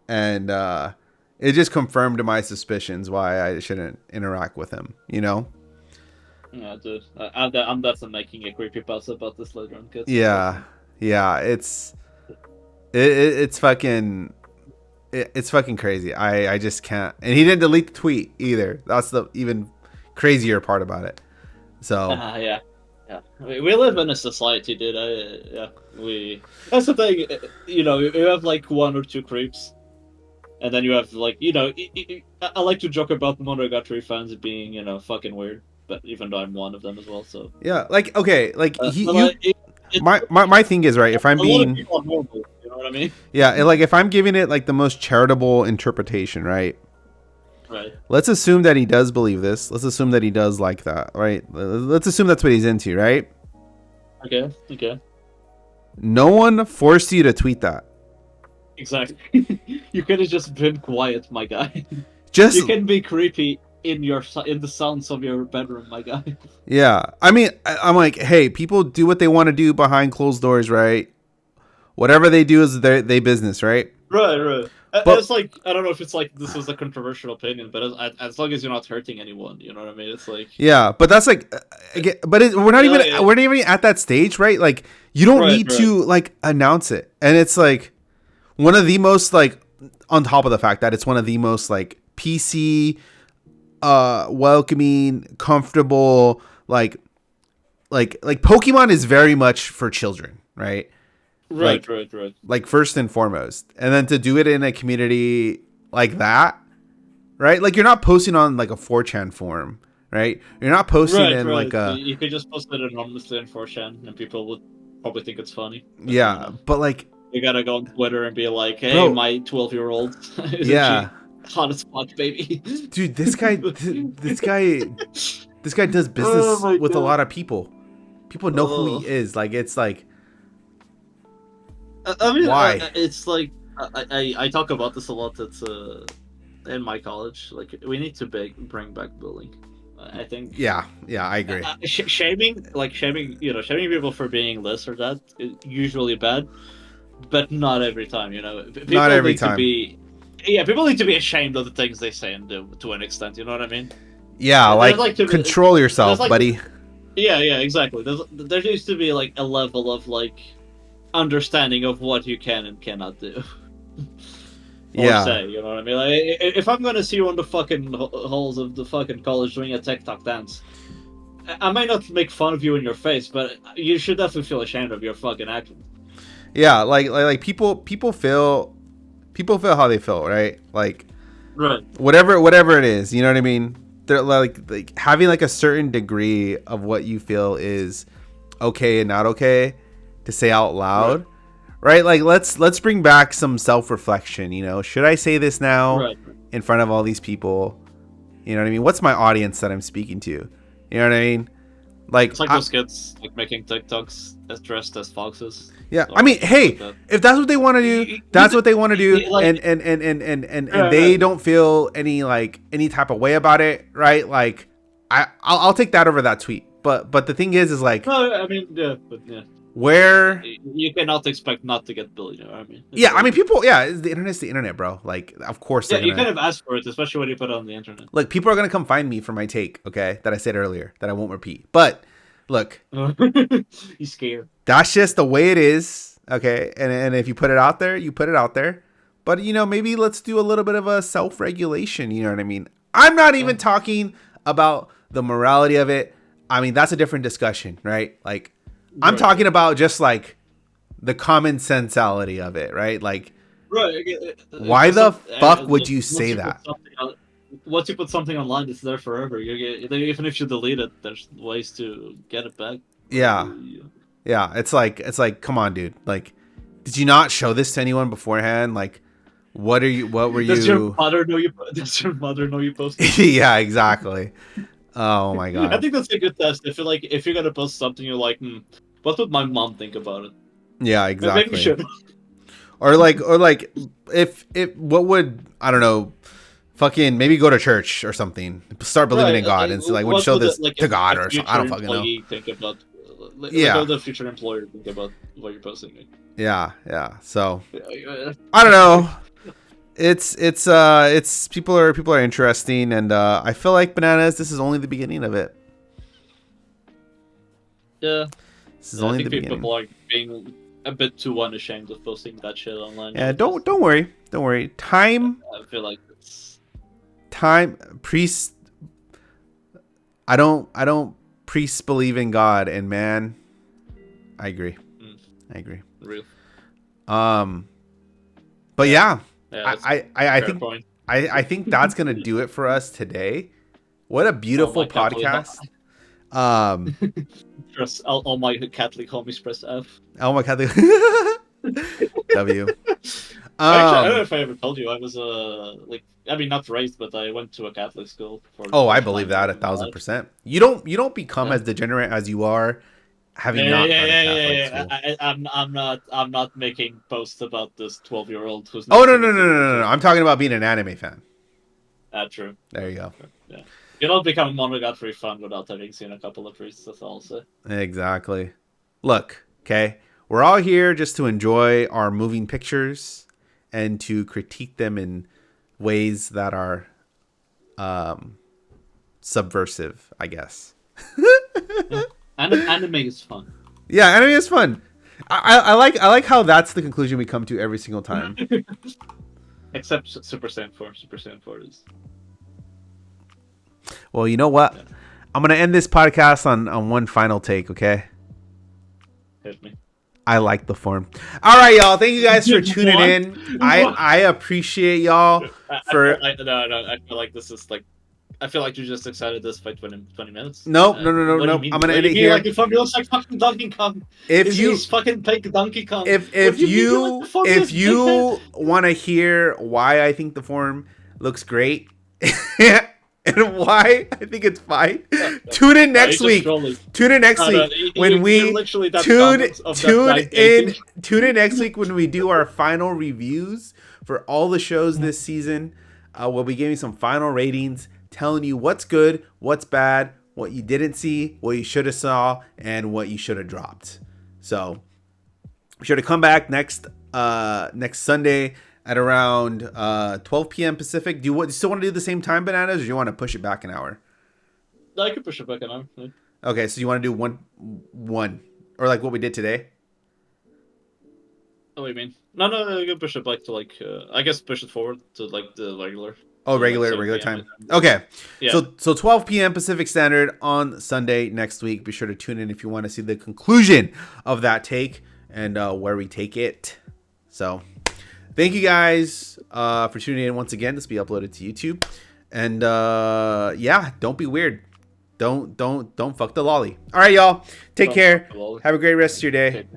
[SPEAKER 2] and it just confirmed my suspicions why I shouldn't interact with him, you know?
[SPEAKER 1] Yeah, dude. I'm definitely making a creepypasta about this later on, kids.
[SPEAKER 2] Yeah. Yeah, it's fucking it's fucking crazy. I just can't. And he didn't delete the tweet either. That's the even crazier part about it. So
[SPEAKER 1] Yeah. Yeah, we live in a society, dude. Yeah, we. That's the thing. You have like one or two creeps, and then you have like I like to joke about Monogatari fans being fucking weird, but even though I'm one of them as well, so.
[SPEAKER 2] yeah, like okay, like
[SPEAKER 1] But
[SPEAKER 2] you
[SPEAKER 1] like, it,
[SPEAKER 2] my thing is right. If I'm
[SPEAKER 1] a lot of
[SPEAKER 2] being
[SPEAKER 1] people are normal. You know what I mean?
[SPEAKER 2] yeah, like if I'm giving it like the most charitable interpretation, right?
[SPEAKER 1] Right.
[SPEAKER 2] Let's assume that he does believe this. Let's assume that he does like that, right? Let's assume that's what he's into, right?
[SPEAKER 1] Okay. Okay.
[SPEAKER 2] No one forced you to tweet that.
[SPEAKER 1] Exactly. You could have just been quiet, my guy.
[SPEAKER 2] Just
[SPEAKER 1] You can be creepy in the sounds of your bedroom, my guy.
[SPEAKER 2] yeah. I mean, I'm like, hey, people do what they want to do behind closed doors, right? Whatever they do is they business, right?
[SPEAKER 1] Right, right.
[SPEAKER 2] But
[SPEAKER 1] It's like I don't know if it's like this is a controversial opinion, but as long as you're not hurting anyone, you know what I mean. It's like
[SPEAKER 2] yeah, but that's like, again, but we're not even
[SPEAKER 1] yeah.
[SPEAKER 2] we're not even at that stage, right? Like, you don't
[SPEAKER 1] Right,
[SPEAKER 2] need
[SPEAKER 1] right.
[SPEAKER 2] to like announce it, and it's like one of the most like on top of the fact that it's one of the most like PC, welcoming, comfortable, like Pokemon is very much for children, right?
[SPEAKER 1] Right,
[SPEAKER 2] Like
[SPEAKER 1] right, right.
[SPEAKER 2] like first and foremost, and then to do it in a community like that, right? Like you're not posting on like a 4chan forum, right? You're not posting
[SPEAKER 1] Right,
[SPEAKER 2] in
[SPEAKER 1] right.
[SPEAKER 2] like a
[SPEAKER 1] You could just post it anonymously on 4chan, and people would probably think it's funny. But,
[SPEAKER 2] yeah, but like
[SPEAKER 1] you gotta go on Twitter and be like, "Hey,
[SPEAKER 2] bro,
[SPEAKER 1] my 12-year-old, isn't she
[SPEAKER 2] yeah,
[SPEAKER 1] hot as fuck, baby?"
[SPEAKER 2] dude, this guy does
[SPEAKER 1] Oh
[SPEAKER 2] business
[SPEAKER 1] my
[SPEAKER 2] with a
[SPEAKER 1] god.
[SPEAKER 2] lot of people. People know who
[SPEAKER 1] Oh.
[SPEAKER 2] he is. Like it's like
[SPEAKER 1] I mean,
[SPEAKER 2] why?
[SPEAKER 1] it's like I talk about this a lot. It's in my college. Like we need to bring back bullying. I think
[SPEAKER 2] Yeah, yeah, I agree.
[SPEAKER 1] shaming people for being this or that is usually bad, but not every time.
[SPEAKER 2] Not
[SPEAKER 1] People
[SPEAKER 2] every
[SPEAKER 1] need to
[SPEAKER 2] time.
[SPEAKER 1] be. Yeah, people need to be ashamed of the things they say and do to an extent. You know what I mean?
[SPEAKER 2] Yeah,
[SPEAKER 1] There's
[SPEAKER 2] like
[SPEAKER 1] to be,
[SPEAKER 2] control yourself,
[SPEAKER 1] there's like
[SPEAKER 2] buddy.
[SPEAKER 1] yeah, yeah, exactly. There needs to be like a level of like understanding of what you can and cannot do. Or
[SPEAKER 2] Yeah.
[SPEAKER 1] say, you know what I mean? Like, if I'm gonna see you on the fucking halls of the fucking college doing a TikTok dance, I might not make fun of you in your face, but you should definitely feel ashamed of your fucking action.
[SPEAKER 2] Yeah, like people feel how they feel, right? Like
[SPEAKER 1] Right.
[SPEAKER 2] whatever it is, you know what I mean? They're like having like a certain degree of what you feel is okay and not okay to say out loud. Right? Like let's bring back some self-reflection, you know? Should I say this now
[SPEAKER 1] Right.
[SPEAKER 2] in front of all these people? You know what I mean? What's my audience that I'm speaking to? You know what I mean? Like
[SPEAKER 1] It's like those kids like making TikToks as dressed as foxes.
[SPEAKER 2] yeah,
[SPEAKER 1] Or
[SPEAKER 2] I mean, hey,
[SPEAKER 1] like that.
[SPEAKER 2] if that's what they want to do, that's what they want to do,
[SPEAKER 1] Like-
[SPEAKER 2] and
[SPEAKER 1] Yeah,
[SPEAKER 2] they
[SPEAKER 1] yeah.
[SPEAKER 2] don't feel any type of way about it, right? Like, I'll take that over that tweet. But the thing is like,
[SPEAKER 1] No, I mean, yeah, but yeah.
[SPEAKER 2] where
[SPEAKER 1] You cannot expect not to get bullied. You know what I mean? It's
[SPEAKER 2] yeah, I
[SPEAKER 1] like-
[SPEAKER 2] mean people yeah, the internet's the internet, bro. Like of course
[SPEAKER 1] yeah,
[SPEAKER 2] they're
[SPEAKER 1] you
[SPEAKER 2] gonna
[SPEAKER 1] kind of ask for it, especially when you put it on the internet.
[SPEAKER 2] look, people are gonna come find me for my take, okay, that I said earlier that I won't repeat. But look,
[SPEAKER 1] You scared.
[SPEAKER 2] that's just the way it is, okay? And if you put it out there, you put it out there. But you know, maybe let's do a little bit of a self-regulation, you know what I mean? I'm not even talking about the morality of it. I mean, that's a different discussion, right? Like I'm
[SPEAKER 1] Right.
[SPEAKER 2] talking about just like the common sensality of it, right? Like
[SPEAKER 1] Right.
[SPEAKER 2] why the fuck would you say that?
[SPEAKER 1] Once you put something online, it's there forever. Even if you delete it, there's ways to get it back.
[SPEAKER 2] Yeah. Yeah, it's like come on, dude. Like did you not show this to anyone beforehand? Like what were
[SPEAKER 1] Does your
[SPEAKER 2] you
[SPEAKER 1] mother know you? Does your mother know you posted?
[SPEAKER 2] Yeah, exactly. Oh my
[SPEAKER 1] I
[SPEAKER 2] god.
[SPEAKER 1] think that's a good test. If you're gonna post something, you're like, what would my mom think about it?
[SPEAKER 2] Yeah,
[SPEAKER 1] Maybe
[SPEAKER 2] exactly.
[SPEAKER 1] you should.
[SPEAKER 2] Or like if what would I don't know, fucking maybe go to church or something. Start believing in God and say like would
[SPEAKER 1] what
[SPEAKER 2] show
[SPEAKER 1] would
[SPEAKER 2] this
[SPEAKER 1] like,
[SPEAKER 2] to
[SPEAKER 1] a
[SPEAKER 2] God or something. I don't
[SPEAKER 1] future
[SPEAKER 2] fucking know.
[SPEAKER 1] employee think about?
[SPEAKER 2] Yeah.
[SPEAKER 1] What would the future employer think about what you're posting?
[SPEAKER 2] Yeah, yeah. So
[SPEAKER 1] Yeah.
[SPEAKER 2] I don't know. It's people are interesting and I feel like Bananas, this is only the beginning of it.
[SPEAKER 1] Yeah.
[SPEAKER 2] This is
[SPEAKER 1] I
[SPEAKER 2] only
[SPEAKER 1] think
[SPEAKER 2] the beginning.
[SPEAKER 1] people are being a bit too unashamed of posting that shit online.
[SPEAKER 2] Yeah, don't worry. Don't worry. Time
[SPEAKER 1] I feel like it's
[SPEAKER 2] priest I don't priests believe in God and man I agree. I agree.
[SPEAKER 1] real.
[SPEAKER 2] But yeah,
[SPEAKER 1] Yeah, that's
[SPEAKER 2] I
[SPEAKER 1] fair
[SPEAKER 2] think
[SPEAKER 1] point.
[SPEAKER 2] I think that's gonna do it for us today. What a beautiful
[SPEAKER 1] Oh my God,
[SPEAKER 2] podcast.
[SPEAKER 1] Press all my Catholic homies press F.
[SPEAKER 2] Oh my god. W.
[SPEAKER 1] Actually, I don't know if I ever told you I was not raised, but I went to a Catholic school. For the
[SPEAKER 2] Oh, I
[SPEAKER 1] first
[SPEAKER 2] believe
[SPEAKER 1] time
[SPEAKER 2] that
[SPEAKER 1] in my life.
[SPEAKER 2] 1,000%. You don't become
[SPEAKER 1] Yeah.
[SPEAKER 2] as degenerate as you are having not gone to Catholic school.
[SPEAKER 1] I'm not making posts about this 12-year-old who's.
[SPEAKER 2] Oh
[SPEAKER 1] not
[SPEAKER 2] no no no
[SPEAKER 1] 22
[SPEAKER 2] no no no! I'm talking about being an anime fan.
[SPEAKER 1] True.
[SPEAKER 2] There you go.
[SPEAKER 1] Yeah. You don't become a monogatari fan without having seen a couple of priests. That's all I'll say.
[SPEAKER 2] Exactly. Look, okay, we're all here just to enjoy our moving pictures and to critique them in ways that are subversive, I guess.
[SPEAKER 1] Anime is fun.
[SPEAKER 2] Yeah, anime is fun. I like how that's the conclusion we come to every single time.
[SPEAKER 1] Except Super Saiyan 4. Super Saiyan 4 is.
[SPEAKER 2] Well, you know what? I'm gonna end this podcast on one final take, okay?
[SPEAKER 1] Hit me.
[SPEAKER 2] I like the form. All right, y'all. Thank you guys for tuning in. I appreciate y'all for.
[SPEAKER 1] I feel like this is like. I feel like you just excited this by 20 minutes.
[SPEAKER 2] Nope, no.
[SPEAKER 1] What do you
[SPEAKER 2] I'm
[SPEAKER 1] mean?
[SPEAKER 2] gonna
[SPEAKER 1] What
[SPEAKER 2] end
[SPEAKER 1] do
[SPEAKER 2] it
[SPEAKER 1] you mean,
[SPEAKER 2] here.
[SPEAKER 1] Like the phone looks like fucking Donkey Kong. He's fucking fake Donkey Kong.
[SPEAKER 2] If
[SPEAKER 1] What do you mean,
[SPEAKER 2] you
[SPEAKER 1] like the phone
[SPEAKER 2] if
[SPEAKER 1] looks
[SPEAKER 2] you
[SPEAKER 1] big?
[SPEAKER 2] want to hear why I think the form looks great and why I think it's fine, tune in next week. Tune in next week when we tune in next week when we do our final reviews for all the shows this season. We'll be giving some final ratings, telling you what's good, what's bad, what you didn't see, what you should have saw, and what you should have dropped. So be sure to come back next Sunday at around 12 p.m. Pacific. Do you still want to do the same time, Bananas, or do you want to push it back an hour?
[SPEAKER 1] I could push it back an hour. Yeah.
[SPEAKER 2] Okay, so you want to do one, or like what we did today?
[SPEAKER 1] What do you mean? No, you can push it back to I guess push it forward to like the regular.
[SPEAKER 2] Oh,
[SPEAKER 1] So, like,
[SPEAKER 2] regular
[SPEAKER 1] 7
[SPEAKER 2] time.
[SPEAKER 1] p.m.
[SPEAKER 2] Okay.
[SPEAKER 1] Yeah.
[SPEAKER 2] So 12 p.m. Pacific Standard on Sunday next week. Be sure to tune in if you want to see the conclusion of that take and where we take it. So thank you guys for tuning in once again. This will be uploaded to YouTube. And yeah, don't be weird. Don't fuck the lolly. All right, y'all. Take care.
[SPEAKER 1] Well,
[SPEAKER 2] Have a great rest of your day.
[SPEAKER 1] okay.